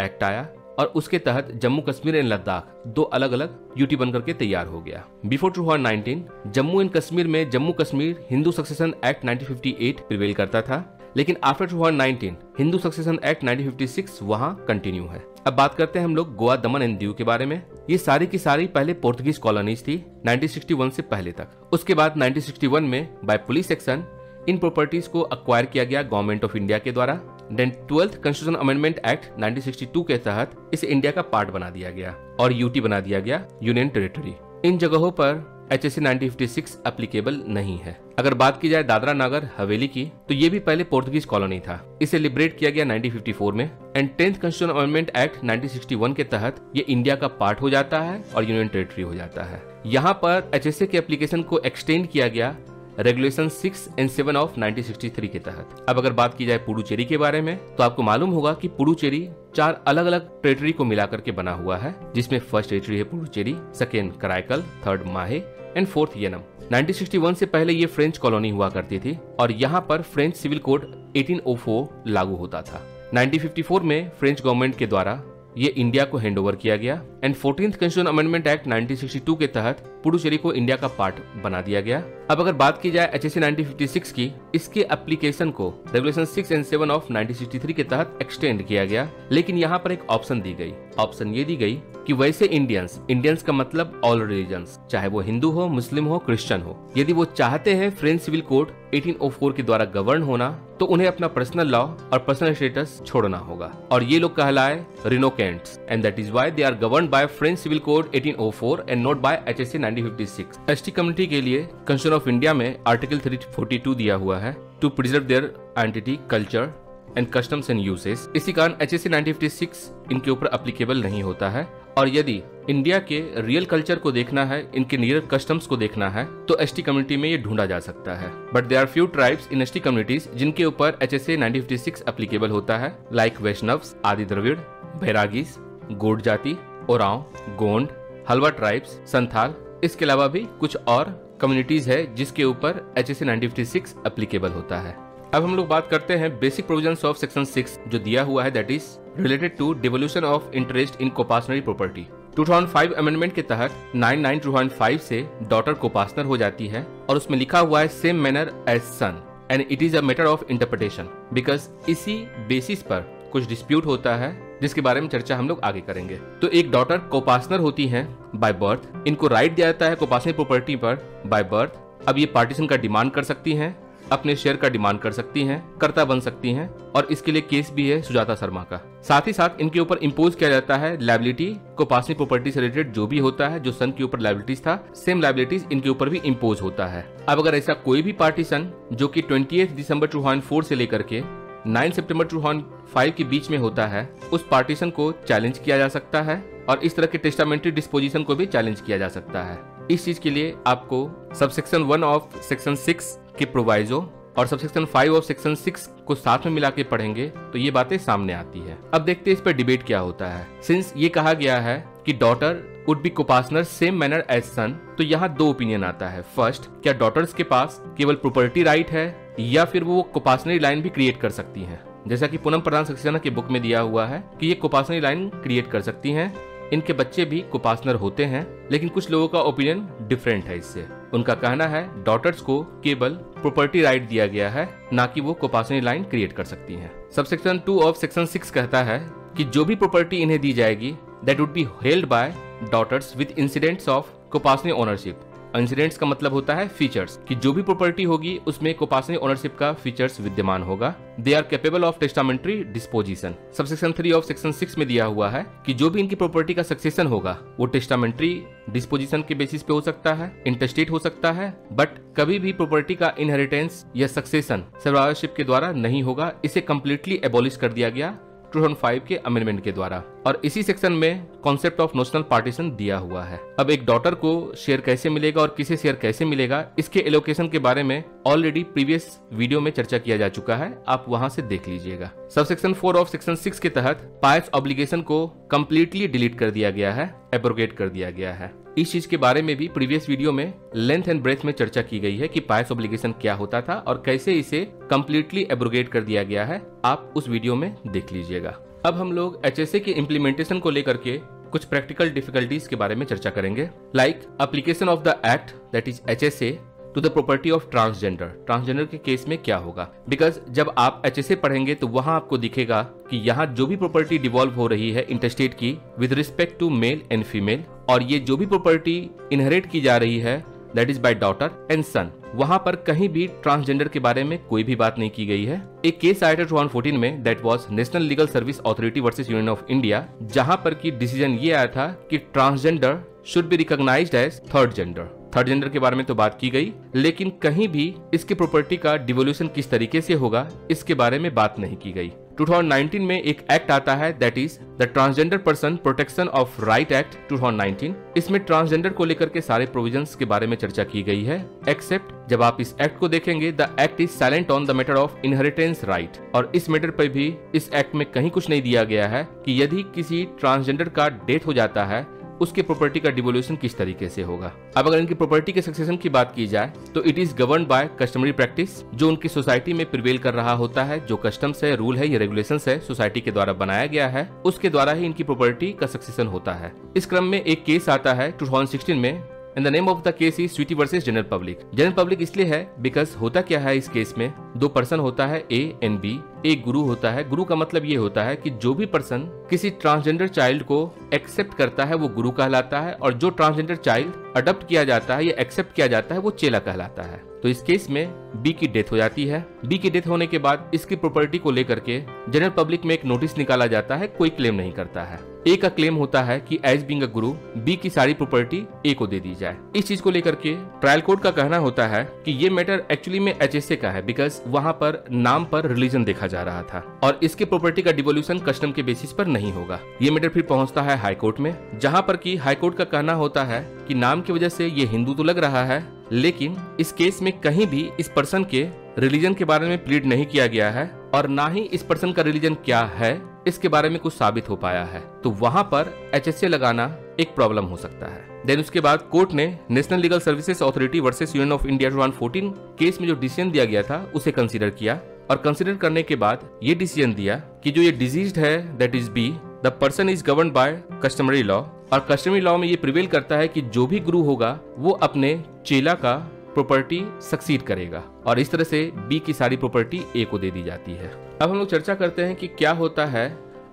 S1: एक्ट आया और उसके तहत जम्मू कश्मीर एंड लद्दाख 2 अलग अलग यूटी बनकर के तैयार हो गया। बिफोर 2019 जम्मू एंड कश्मीर में Jammu Kashmir Hindu succession act 1958 prevail करता था, लेकिन आफ्टर 2019 हिंदू सक्सेशन एक्ट 1956 वहां कंटिन्यू है। अब बात करते हैं हम लोग गोवा, दमन एंड दीव के बारे में। ये सारी की सारी पहले पोर्तुगीज कॉलोनीज थी 1961 से पहले तक। उसके बाद 1961 में by police action in properties को अक्वायर किया गया गवर्नमेंट ऑफ इंडिया के द्वारा। Then 12th constitution amendment act 1962 के तहत इसे इंडिया का पार्ट बना दिया गया और यूटी बना दिया गया, यूनियन टेरिटरी। इन जगहों पर HSA 1956 एप्लीकेबल नहीं है। अगर बात की जाए दादरा नगर हवेली की, तो ये भी पहले पोर्तुगीज कॉलोनी था। इसे लिबरेट किया गया 1954 में and 10th constitution amendment act 1961 के तहत ये इंडिया का पार्ट हो जाता है और यूनियन टेरिटरी हो जाता है। यहाँ पर HSA के एप्लीकेशन को एक्सटेंड किया गया रेगुलेशन 6 एंड 7 ऑफ 1963 के तहत। अब अगर बात की जाए पुडुचेरी के बारे में, तो आपको मालूम होगा कि पुडुचेरी 4 अलग अलग टेरिटरी को मिलाकर के बना हुआ है, जिसमें फर्स्ट टेरिटरी है पुडुचेरी, सेकेंड कराईकल, थर्ड माहे एंड 4th येनम। 1961 से पहले ये फ्रेंच कॉलोनी हुआ करती थी और यहाँ पर फ्रेंच सिविल कोड 1804 लागू होता था। 1954 में फ्रेंच गवर्नमेंट के द्वारा ये इंडिया को हैंडओवर किया गया and 14th constitution amendment act 1962 के तहत पुडुचेरी को इंडिया का पार्ट बना दिया गया। अब अगर बात की जाए HSA 1956 की, इसके एप्लीकेशन को रेगुलेशन 6 एंड 7 ऑफ 1963 के तहत एक्सटेंड किया गया, लेकिन यहाँ पर एक ऑप्शन दी गई। ऑप्शन ये दी गई कि वैसे इंडियंस का मतलब ऑल रिलीजन्स, चाहे वो हिंदू हो, मुस्लिम हो, क्रिश्चियन हो, यदि वो चाहते हैं फ्रेंच सिविल कोड 1804 के द्वारा गवर्न होना, तो उन्हें अपना पर्सनल लॉ और पर्सनल स्टेटस छोड़ना होगा और ये लोग कहलाए renoncants and that is why they are governed by French civil code 1804 and not by HSA 1956। ST community के लिए कॉन्स्टिट्यूशन ऑफ इंडिया में आर्टिकल 342 दिया हुआ है to preserve their identity, culture and customs and usage. इसी कारण HSA 1956 इनके ऊपर एप्लीकेबल नहीं होता है और यदि इंडिया के रियल कल्चर को देखना है, इनके नियर कस्टम्स को देखना है, तो एसटी कम्युनिटी में ये ढूंढा जा सकता है। But there are few tribes in ST communities जिनके ऊपर HSA 1956 एप्लीकेबल होता है, लाइक वैष्णव्स, आदि द्रविड़, बैरागीज, गोंड जाति, ओरांव, गोंड, हलवा ट्राइब्स, संथाल। इसके अलावा भी कुछ और कम्युनिटीज है जिसके ऊपर HSA 1956 एप्लीकेबल होता है। अब हम लोग बात करते हैं बेसिक प्रोविजंस ऑफ सेक्शन 6 जो दिया हुआ है, that is related to devolution of interest in coparcenary property. 2005 amendment के तहत 99/2005 से डॉटर कोपासनर हो जाती है और उसमें लिखा हुआ है same manner as son and it is a matter of interpretation, because इसी बेसिस पर कुछ डिस्प्यूट होता है जिसके बारे में चर्चा हम लोग आगे करेंगे। तो एक डॉटर कोपासनर होती है बाय बर्थ, इनको राइट दिया जाता है कोपासनरी प्रॉपर्टी पर बाय बर्थ। अब ये पार्टीशन का डिमांड कर सकती हैं, अपने शेयर का डिमांड कर सकती हैं, कर्ता बन सकती हैं और इसके लिए केस भी है सुजाता शर्मा का। साथ ही साथ इनके ऊपर इम्पोज किया जाता है लायबिलिटी, कोपासनरी प्रॉपर्टी से रिलेटेड जो भी होता है, जो सन के ऊपर लायबिलिटीज था, सेम लायबिलिटीज इनके ऊपर भी इम्पोज होता है। अब अगर ऐसा कोई भी पार्टीशन जो कि 28 दिसंबर 2004 से लेकर के 9 सितंबर 2005 के बीच में होता है, उस पार्टीशन को चैलेंज किया जा सकता है और इस तरह के टेस्टामेंट्री डिस्पोजिशन को भी चैलेंज किया जा सकता है। इस चीज के लिए आपको सबसेक्शन 1 ऑफ सेक्शन 6 के प्रोवाइजो और सबसेक्शन 5 ऑफ सेक्शन 6 को साथ में मिला के पढ़ेंगे तो ये बातें सामने आती है। अब देखते हैं इस पर डिबेट क्या होता है। सिंस ये कहा गया है कि daughter would be coparcener same manner as son, तो यहाँ दो ओपिनियन आता है। फर्स्ट, क्या डॉटर्स के पास केवल प्रॉपर्टी राइट है या फिर वो कोपासनरी लाइन भी क्रिएट कर सकती हैं, जैसा कि पूनम प्रधान सक्सेना के बुक में दिया हुआ है कि ये कोपासनरी लाइन क्रिएट कर सकती हैं, इनके बच्चे भी कोपासनर होते हैं। लेकिन कुछ लोगों का ओपिनियन डिफरेंट है इससे। उनका कहना है डॉटर्स को केवल प्रॉपर्टी राइट दिया गया है, ना कि वो कोपासनरी लाइन क्रिएट कर सकती हैं। सबसेक्शन 2 ऑफ सेक्शन 6 कहता है कि जो भी प्रॉपर्टी इन्हें दी जाएगी that would be held by daughters with incidents of coparcenary ownership. Incidents का मतलब होता है फीचर्स, कि जो भी प्रॉपर्टी होगी उसमें कोपासनरी ओनरशिप का फीचर्स विद्यमान होगा। They are capable of testamentary disposition. Subsection 3 of section 6 में दिया हुआ है कि जो भी इनकी प्रॉपर्टी का सक्सेशन होगा वो टेस्टामेंट्री डिस्पोजिशन के बेसिस पे हो सकता है, इंटरस्टेट हो सकता है, बट कभी भी प्रॉपर्टी का इनहेरिटेंस या सक्सेशन सर्वाइवरशिप के द्वारा नहीं होगा। इसे कम्प्लीटली एबॉलिश कर दिया गया 2005 के अमेंडमेंट के द्वारा और इसी सेक्शन में कॉन्सेप्ट ऑफ नोशनल पार्टीशन दिया हुआ है। अब एक डॉटर को शेयर कैसे मिलेगा और किसे शेयर कैसे मिलेगा, इसके एलोकेशन के बारे में ऑलरेडी प्रीवियस वीडियो में चर्चा किया जा चुका है, आप वहां से देख लीजिएगा। सबसेक्शन 4 ऑफ सेक्शन 6 के तहत पायस ऑब्लिगेशन को कंप्लीटली डिलीट कर दिया गया है, एब्रोगेट कर दिया गया है। इस चीज के बारे में भी प्रीवियस वीडियो में लेंथ एंड ब्रेथ में चर्चा की गई है कि पायस ऑब्लिगेशन क्या होता था और कैसे इसे कंप्लीटली एब्रोगेट कर दिया गया है, आप उस वीडियो में देख लीजिएगा। अब हम लोग HSA के इम्प्लीमेंटेशन को लेकर के कुछ प्रैक्टिकल डिफिकल्टीज के बारे में चर्चा करेंगे, like application of the act that is HSA to the property of transgender. Transgender के केस में क्या होगा, बिकॉज जब आप HSA पढ़ेंगे तो वहां आपको दिखेगा कि यहाँ जो भी प्रॉपर्टी डिवॉल्व हो रही है इंटरस्टेट की with respect to male and female, और ये जो भी प्रॉपर्टी इनहेरिट की जा रही है that is by daughter and son, वहां पर कहीं भी ट्रांसजेंडर के बारे में कोई भी बात नहीं की गई है। एक केस आया था 2014 में, that was national legal service authority versus union of India, जहां पर की डिसीजन ये आया था कि transgender should be recognised as third gender. Third gender के बारे में तो बात की गई, लेकिन कहीं भी इसकी प्रॉपर्टी का डिवोल्यूशन किस तरीके से होगा इसके बारे में बात नहीं की गई। 2019 में एक एक्ट आता है that is the transgender person protection of right act 2019। इसमें ट्रांसजेंडर को लेकर के सारे प्रोविजंस के बारे में चर्चा की गई है, एक्सेप्ट जब आप इस एक्ट को देखेंगे the act is silent on the matter of inheritance right, और इस मैटर पर भी इस एक्ट में कहीं कुछ नहीं दिया गया है कि यदि किसी ट्रांसजेंडर का डेथ हो जाता है उसके प्रॉपर्टी का डिवोल्यूशन किस तरीके से होगा। अब अगर इनकी प्रॉपर्टी के सक्सेशन की बात की जाए तो it is govern by customary practice, जो उनकी सोसाइटी में प्रिवेल कर रहा होता है, जो कस्टम्स है, रूल है या रेगुलेशंस है सोसाइटी के द्वारा बनाया गया है, उसके द्वारा ही इनकी प्रॉपर्टी का सक्सेशन होता है। इस क्रम में एक केस आता है 2016 में, and the name of the case is Sweety versus general public. General public इसलिए है बिकॉज होता क्या है, इस केस में दो पर्सन होता है ए एंड बी, एक गुरु होता है। गुरु का मतलब ये होता है कि जो भी पर्सन किसी ट्रांसजेंडर चाइल्ड को एक्सेप्ट करता है वो गुरु कहलाता है, और जो ट्रांसजेंडर चाइल्ड अडॉप्ट किया जाता है या एक्सेप्ट किया जाता है वो चेला कहलाता है। तो इस केस में बी की डेथ हो जाती है। बी की डेथ होने के बाद इसकी प्रॉपर्टी को लेकर के जनरल पब्लिक में एक नोटिस निकाला जाता है, कोई क्लेम नहीं करता है। ए का क्लेम होता है कि एज बीइंग अ गुरु बी की सारी प्रॉपर्टी ए को दे दी जाए। इस चीज को लेकर के ट्रायल कोर्ट का कहना होता है कि ये मैटर एक्चुअली में एचएसए का है, बिकॉज वहां पर नाम पर रिलीजन देखा जा रहा था और इसकी प्रॉपर्टी का डिवोल्यूशन कस्टम के बेसिस पर नहीं होगा। ये मैटर फिर पहुंचता है हाई कोर्ट में, जहां पर कि हाई कोर्ट का कहना होता है कि नाम की वजह से ये हिंदू तो लग रहा है, लेकिन इस केस में कहीं भी इस पर्सन के रिलीजन के बारे में प्लीड नहीं किया गया है और ना ही इस पर्सन का रिलीजन क्या है इसके बारे में कुछ साबित हो पाया है। तो वहां पर एचएसए लगाना एक प्रॉब्लम हो सकता है। देन उसके बाद कोर्ट ने national legal services authority versus union of India 2014 case में जो डिसीजन दिया गया था उसे कंसीडर किया, और कंसीडर करने के बाद ये डिसीजन दिया कि जो ये डिजीज्ड है that is B, the person is govern by customary law, और कस्टमरी लॉ में ये प्रिवेल करता है कि जो भी गुरु होगा वो अपने चेला का प्रॉपर्टी सक्सीड करेगा, और इस तरह से बी की सारी प्रॉपर्टी ए को दे दी जाती है। अब हम लोग चर्चा करते हैं कि क्या होता है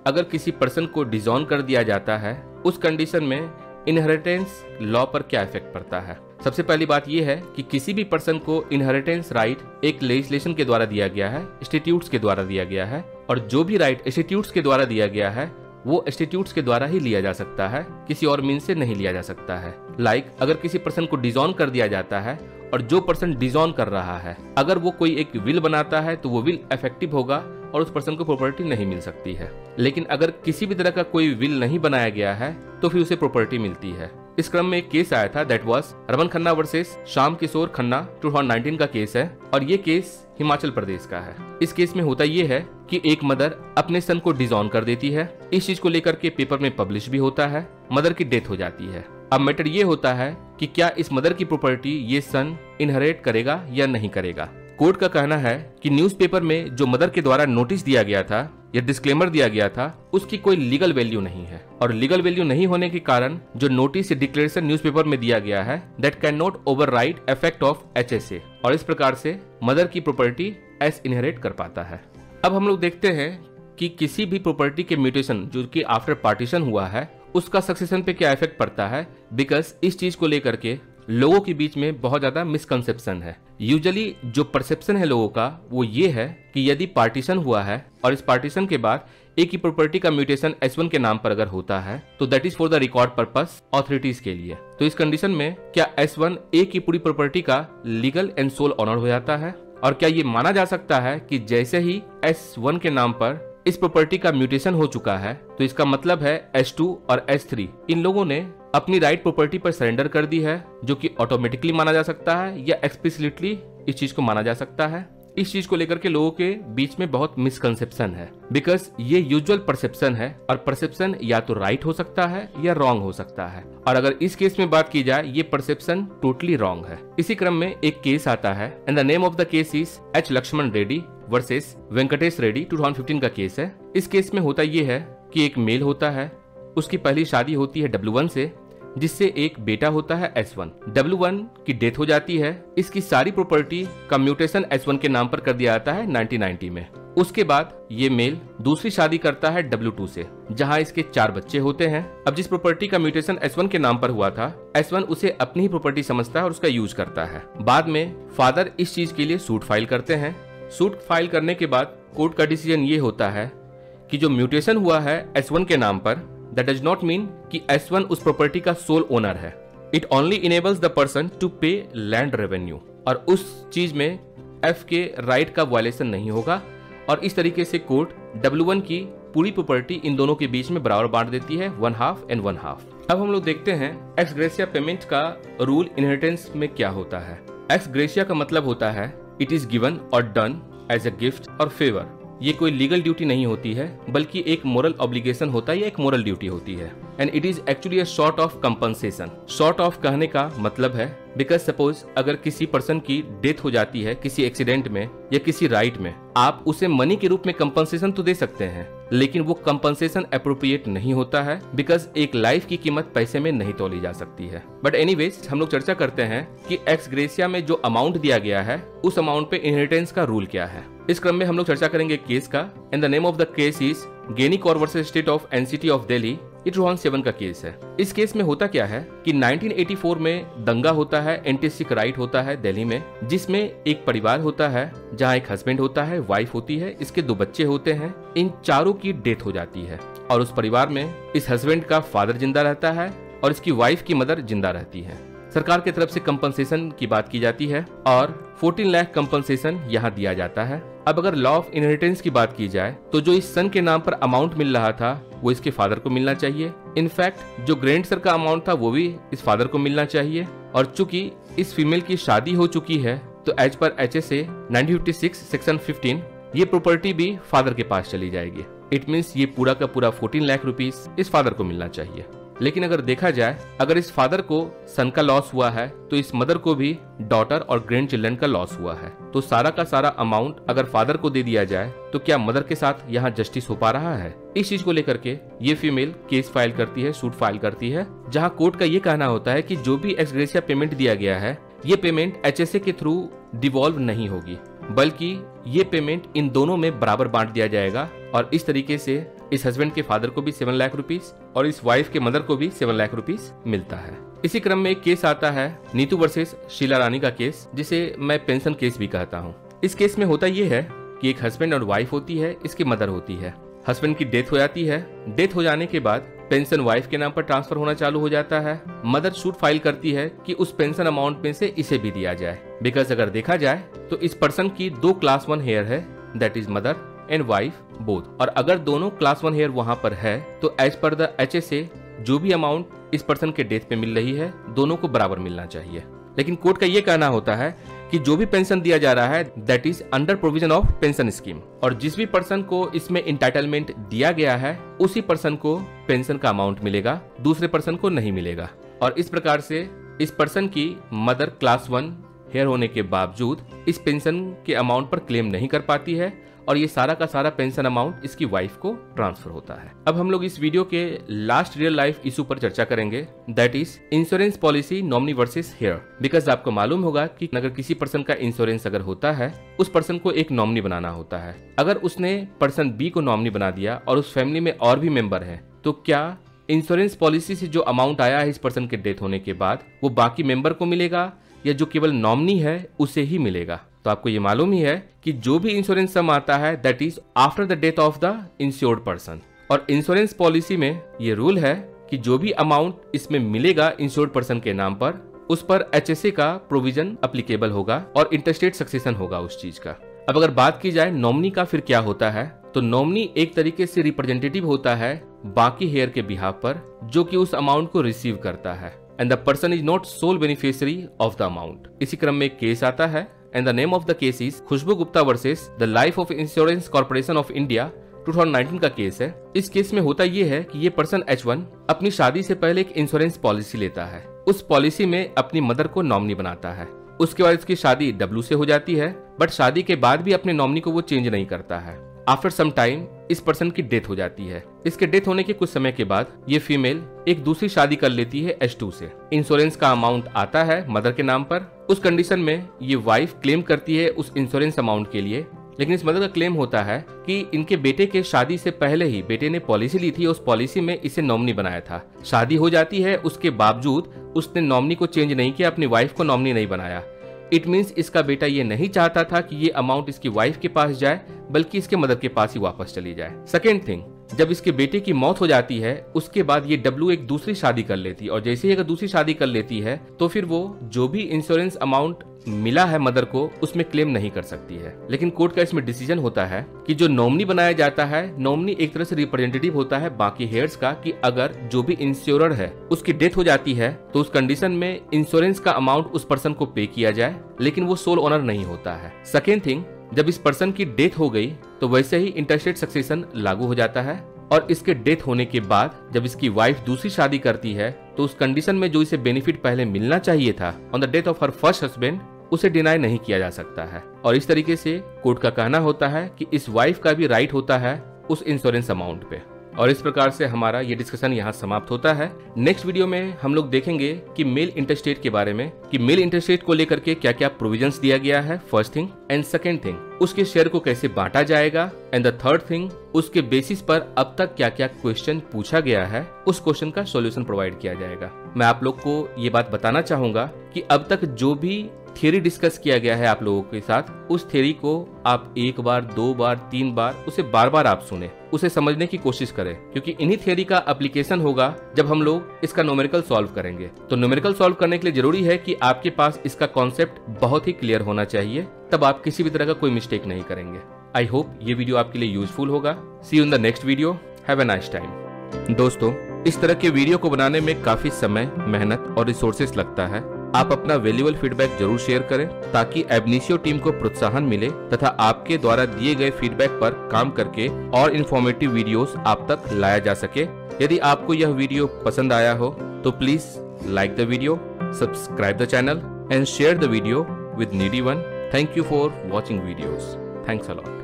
S1: अगर किसी पर्सन को डिसऑन कर दिया जाता है, उस कंडीशन में इनहेरिटेंस लॉ पर क्या इफेक्ट पड़ता है। सबसे पहली बात यह है कि किसी भी पर्सन को इनहेरिटेंस राइट एक लेजिस्लेशन के द्वारा दिया गया है, इंस्टीट्यूट्स के द्वारा दिया गया है, और जो भी राइट इंस्टीट्यूट्स के द्वारा दिया गया है वो इंस्टीट्यूट्स के द्वारा ही लिया जा सकता है, किसी और मीन से नहीं लिया जा सकता है। लाइक अगर किसी पर्सन को डिसऑन कर दिया जाता है और जो पर्सन डिसऑन कर रहा है अगर वो कोई एक विल बनाता है तो वो विल इफेक्टिव होगा और उस पर्सन को प्रॉपर्टी नहीं मिल सकती है। लेकिन अगर किसी भी तरह का कोई विल नहीं बनाया गया है तो फिर उसे प्रॉपर्टी मिलती है। इस क्रम में एक केस आया था that was Raman Khanna versus Shyam Kishore Khanna 2019 का केस है, और ये केस हिमाचल प्रदेश का है। इस केस में होता ये है कि एक मदर अपने सन को डिसऑन कर देती है। इस चीज को लेकर के पेपर में पब्लिश भी होता है, मदर की डेथ हो जाती है। अब मैटर ये होता है कि क्या इस मदर की प्रॉपर्टी ये सन इनहेरिट करेगा या नहीं करेगा। कोर्ट का कहना है कि न्यूज़पेपर में जो मदर के द्वारा नोटिस दिया गया था या डिस्क्लेमर दिया गया था उसकी कोई लीगल वैल्यू नहीं है, और लीगल वैल्यू नहीं होने के कारण जो नोटिस या डिक्लेरेशन न्यूज़पेपर में दिया गया है that can not override effect of HSA, और इस प्रकार से मदर की प्रॉपर्टी एस इनहेरिट कर पाता है। अब हम लोग देखते हैं कि किसी भी प्रॉपर्टी के म्यूटेशन जो कि आफ्टर पार्टीशन हुआ है उसका सक्सेशन पे क्या इफेक्ट पड़ता है, बिकॉज इस चीज को लेकर के लोगों के बीच में बहुत ज्यादा मिसकंसेप्शन है। यूजुअली जो परसेप्शन है लोगों का वो ये है कि यदि पार्टीशन हुआ है और इस पार्टीशन के बाद एक ही प्रॉपर्टी का म्यूटेशन S1 के नाम पर अगर होता है तो that is for the record purpose authorities के लिए। तो इस कंडीशन में क्या S1 ए की पूरी प्रॉपर्टी का लीगल एंड सोल ऑनर हो जाता है, और क्या ये माना जा सकता है कि जैसे ही S1 के नाम पर इस प्रॉपर्टी का म्यूटेशन हो चुका है तो इसका मतलब है S2 और S3 इन लोगों ने अपनी राइट प्रॉपर्टी पर सरेंडर कर दी है, जो कि ऑटोमेटिकली माना जा सकता है या एक्सप्लिसिटली इस चीज को माना जा सकता है। इस चीज को लेकर के लोगों के बीच में बहुत मिसकंसेप्शन है, बिकॉज ये यूजुअल परसेप्शन है और परसेप्शन या तो राइट हो सकता है या रॉन्ग हो सकता है, और अगर इस केस में बात की जाए ये परसेप्शन टोटली रॉन्ग है। इसी क्रम में एक केस आता है and the name of the case is H Lakshman Reddy versus Venkatesh Reddy 2015 का केस है। इस केस में होता ये है कि एक मेल होता है, उसकी पहली शादी होती है W1 से, जिससे एक बेटा होता है S1। W1 की डेथ हो जाती है, इसकी सारी प्रॉपर्टी का म्यूटेशन S1 के नाम पर कर दिया जाता है 1990 में। उसके बाद ये मेल दूसरी शादी करता है W2 से, जहां इसके 4 बच्चे होते हैं। अब जिस प्रॉपर्टी का म्यूटेशन S1 के नाम पर हुआ था S1 उसे अपनी ही प्रॉपर्टी समझता है और उसका यूज करता है। बाद में फादर इस चीज के लिए सूट फाइल करते हैं। सूट फाइल करने के बाद कोर्ट का डिसीजन ये होता है कि जो म्यूटेशन हुआ है S1 के नाम पर दैट डज नॉट मीन कि S1 उस प्रॉपर्टी का सोल ओनर है। It only enables the person to pay land revenue, और उस चीज में F के राइट का वायलेशन नहीं होगा, और इस तरीके से कोर्ट W1 की पूरी प्रॉपर्टी इन दोनों के बीच में बराबर बांट देती है 1/2 and 1/2। अब हम लोग देखते हैं एक्स ग्रेशिया पेमेंट का रूल इनहेरिटेंस में क्या होता है। एक्स ग्रेशिया का मतलब होता है इट इज गिवन और डन एज अ गिफ्ट और फेवर। ये कोई लीगल ड्यूटी नहीं होती है बल्कि एक मोरल ऑब्लिगेशन होता है या एक मोरल ड्यूटी होती है। And it is actually a short of compensation. Short of कहने का मतलब है बिकॉज सपोज अगर किसी पर्सन की डेथ हो जाती है किसी एक्सीडेंट में या किसी राइट में, आप उसे मनी के रूप में कंपनसेशन तो दे सकते हैं, लेकिन वो कंपनसेशन एप्रोप्रिएट नहीं होता है बिकॉज एक लाइफ की कीमत पैसे में नहीं तोली जा सकती है। बट एनीवेज हम लोग चर्चा करते हैं कि एक्स ग्रेसिया में जो अमाउंट दिया गया है उस अमाउंट पे इनहेरिटेंस का रूल क्या है। इस क्रम में हम लोग चर्चा करेंगे केस का, and the name of the case is Gaini Kaur versus state of NCT of Delhi. ये 2007 का केस है। इस केस में होता क्या है कि 1984 में दंगा होता है, एंटी सिख राइट होता है दिल्ली में, जिसमें एक परिवार होता है जहां एक हस्बैंड होता है, वाइफ होती है, इसके 2 बच्चे होते हैं। इन चारों की डेथ हो जाती है और उस परिवार में इस हस्बैंड का फादर जिंदा रहता है और इसकी वाइफ की मदर जिंदा रहती है। सरकार की तरफ से कंपनसेशन की बात की जाती है और 14 लाख कंपनसेशन यहाँ दिया जाता है। अब अगर लॉ ऑफ इनहेरिटेंस की बात की जाए तो जो इस सन के नाम पर अमाउंट मिल रहा था वो इसके फादर को मिलना चाहिए। इनफैक्ट जो ग्रैंड सर का अमाउंट था वो भी इस फादर को मिलना चाहिए। और चूंकि इस फीमेल की शादी हो चुकी है तो एज पर HSA 1956 सेक्शन 15 ये प्रॉपर्टी भी फादर के पास चली जाएगी। इट मीन्स ये पूरा का पूरा 14 लाख रुपीस इस फादर को मिलना चाहिए। लेकिन अगर देखा जाए अगर इस फादर को सन का लॉस हुआ है तो इस मदर को भी डॉटर और ग्रैंड चिल्ड्रन का लॉस हुआ है। तो सारा का सारा अमाउंट अगर फादर को दे दिया जाए तो क्या मदर के साथ यहाँ जस्टिस हो पा रहा है? इस चीज को लेकर के ये फीमेल केस फाइल करती है, सूट फाइल करती है, जहाँ कोर्ट का ये कहना होता है कि जो भी एक्स ग्रेसिया पेमेंट दिया गया है ये पेमेंट HSA के थ्रू डिवॉल्व नहीं होगी, बल्कि ये पेमेंट इन दोनों में बराबर बांट दिया जाएगा। और इस तरीके से इस हस्बैंड के फादर को भी 7 लाख रुपीस और इस वाइफ के मदर को भी 7 लाख रुपीस मिलता है। इसी क्रम में एक केस आता है नीतू वर्सेस शीला रानी का केस, जिसे मैं पेंशन केस भी कहता हूँ। इस केस में होता यह है कि एक हस्बैंड और वाइफ होती है, इसकी मदर होती है। हस्बैंड की डेथ हो जाती है। डेथ हो जाने के बाद पेंशन वाइफ के नाम पर ट्रांसफर होना चालू हो जाता है। मदर सूट फाइल करती है कि उस पेंशन अमाउंट में से इसे भी दिया जाए, बिकॉज अगर देखा जाए तो इस पर्सन की 2 क्लास 1 हेयर है, that is mother and wife both. और अगर दोनों क्लास 1 हेयर वहां पर है तो एज पर द HSA जो भी अमाउंट इस पर्सन के डेथ पे मिल रही है दोनों को बराबर मिलना चाहिए। लेकिन कोर्ट का ये कहना होता है कि जो भी पेंशन दिया जा रहा है that is under provision of pension scheme, और जिस भी पर्सन को इसमें इंटाइटलमेंट दिया गया है उसी पर्सन को पेंशन का अमाउंट मिलेगा, दूसरे पर्सन को नहीं मिलेगा। और इस प्रकार से इस पर्सन की मदर क्लास 1 हेयर होने के बावजूद इस पेंशन के अमाउंट पर क्लेम नहीं कर पाती है और ये सारा का सारा पेंशन अमाउंट इसकी वाइफ को ट्रांसफर होता है। अब हम लोग इस वीडियो के लास्ट रियल लाइफ इशू पर चर्चा करेंगे, that is insurance policy nominee versus heir. Because आपको मालूम होगा कि अगर किसी पर्सन का इंश्योरेंस अगर होता है उस पर्सन को एक नॉमिनी बनाना होता है। अगर उसने पर्सन बी को नॉमिनी बना दिया और उस फैमिली में और भी मेंबर हैं तो क्या इंश्योरेंस पॉलिसी से जो अमाउंट आया है इस पर्सन के डेथ होने के बाद वो बाकी मेंबर को मिलेगा या जो केवल नॉमिनी है उसे ही मिलेगा? तो आपको ये मालूम ही है कि जो भी इंश्योरेंस सम आता है that is after the death of the insured person. और इंश्योरेंस पॉलिसी में ये रूल है कि जो भी अमाउंट इसमें मिलेगा इंश्योर्ड पर्सन के नाम पर उस पर HSA का प्रोविजन अप्लीकेबल होगा और इंटरस्टेट सक्सेशन होगा उस चीज का। अब अगर बात की जाए नॉमिनी का फिर क्या होता है, तो नॉमिनी एक तरीके से रिप्रेजेंटेटिव होता है बाकी हेयर के बिहाफ पर जो कि उस अमाउंट को रिसीव करता है, and the person is not sole beneficiary of the amount. इसी क्रम में एक केस आता है and the name of the case is Khushboo Gupta versus the life of insurance corporation of India 2019 का केस है। इस केस में होता ये है कि ये पर्सन H1 अपनी शादी से पहले एक इंश्योरेंस पॉलिसी लेता है। उस पॉलिसी में अपनी मदर को नॉमिनी बनाता है। उसके बाद इसकी शादी W से हो जाती है, बट शादी के बाद भी अपने नॉमिनी को वो चेंज नहीं करता है। आफ्टर सम टाइम इस पर्सन की डेथ हो जाती है। इसके डेथ होने के कुछ समय के बाद ये फीमेल एक दूसरी शादी कर लेती है H2 से। इंश्योरेंस का अमाउंट आता है मदर के नाम पर। उस कंडीशन में ये वाइफ क्लेम करती है उस इंश्योरेंस अमाउंट के लिए, लेकिन इस मदर का क्लेम होता है कि इनके बेटे के शादी से पहले ही बेटे ने पॉलिसी ली थी, उस पॉलिसी में इसे नॉमिनी बनाया था। शादी हो जाती है, उसके बावजूद उसने नॉमिनी को चेंज नहीं किया, अपनी वाइफ को नॉमिनी नहीं बनाया। इट मीन्स इसका बेटा ये नहीं चाहता था कि ये अमाउंट इसकी वाइफ के पास जाए, बल्कि इसके मदर के पास ही वापस चली जाए। सेकेंड थिंग, जब इसके बेटे की मौत हो जाती है उसके बाद ये W एक दूसरी शादी कर लेती है, और जैसे ही अगर दूसरी शादी कर लेती है तो फिर वो जो भी इंश्योरेंस अमाउंट मिला है मदर को उसमें क्लेम नहीं कर सकती है। लेकिन कोर्ट का इसमें डिसीजन होता है कि जो नॉमिनी बनाया जाता है, नॉमिनी एक तरह से रिप्रेजेंटेटिव होता है बाकी हेयर्स का, कि अगर जो भी इंश्योरर है उसकी डेथ हो जाती है तो उस कंडीशन में इंश्योरेंस का अमाउंट उस पर्सन को पे किया जाए, लेकिन वो सोल ओनर नहीं होता है। सेकेंड थिंग, जब इस पर्सन की डेथ हो गई तो वैसे ही इंटरस्टेट सक्सेशन लागू हो जाता है। और इसके डेथ होने के बाद जब इसकी वाइफ दूसरी शादी करती है तो उस कंडीशन में जो इसे बेनिफिट पहले मिलना चाहिए था on the death of her first husband, उसे डिनाई नहीं किया जा सकता है। और इस तरीके से कोर्ट का कहना होता है कि इस वाइफ का भी राइट होता है उस इंश्योरेंस अमाउंट पे। और इस प्रकार से हमारा ये डिस्कशन यहाँ समाप्त होता है। नेक्स्ट वीडियो में हम लोग देखेंगे कि मेल इंटरस्टेट के बारे में, कि मेल इंटरस्टेट को लेकर के क्या क्या प्रोविजंस दिया गया है, first thing, and second thing उसके शेयर को कैसे बांटा जाएगा, एंड द थर्ड थिंग उसके बेसिस पर अब तक क्या क्या क्वेश्चन पूछा गया है, उस क्वेश्चन का सॉल्यूशन प्रोवाइड किया जाएगा। मैं आप लोग को ये बात बताना चाहूंगा कि अब तक जो भी थियरी डिस्कस किया गया है आप लोगों के साथ, उस थियरी को आप एक बार, दो बार, तीन बार, उसे बार बार आप सुने, उसे समझने की कोशिश करें, क्योंकि इन्हीं थियरी का एप्लीकेशन होगा जब हम लोग इसका न्यूमेरिकल सॉल्व करेंगे। तो न्यूमेरिकल सॉल्व करने के लिए जरूरी है कि आपके पास इसका कॉन्सेप्ट बहुत ही क्लियर होना चाहिए, तब आप किसी भी तरह का कोई मिस्टेक नहीं करेंगे। आई होप ये वीडियो आपके लिए यूजफुल होगा। See you in the next video. Have a nice time. दोस्तों, इस तरह के वीडियो को बनाने में काफी समय, मेहनत और रिसोर्सेस लगता है। आप अपना वैल्यूएबल फीडबैक जरूर शेयर करें ताकि एबनिशियो टीम को प्रोत्साहन मिले तथा आपके द्वारा दिए गए फीडबैक पर काम करके और इन्फॉर्मेटिव वीडियोस आप तक लाया जा सके। यदि आपको यह वीडियो पसंद आया हो तो please like the video, subscribe the channel and share the video with needy one. Thank you for watching videos. Thanks a lot.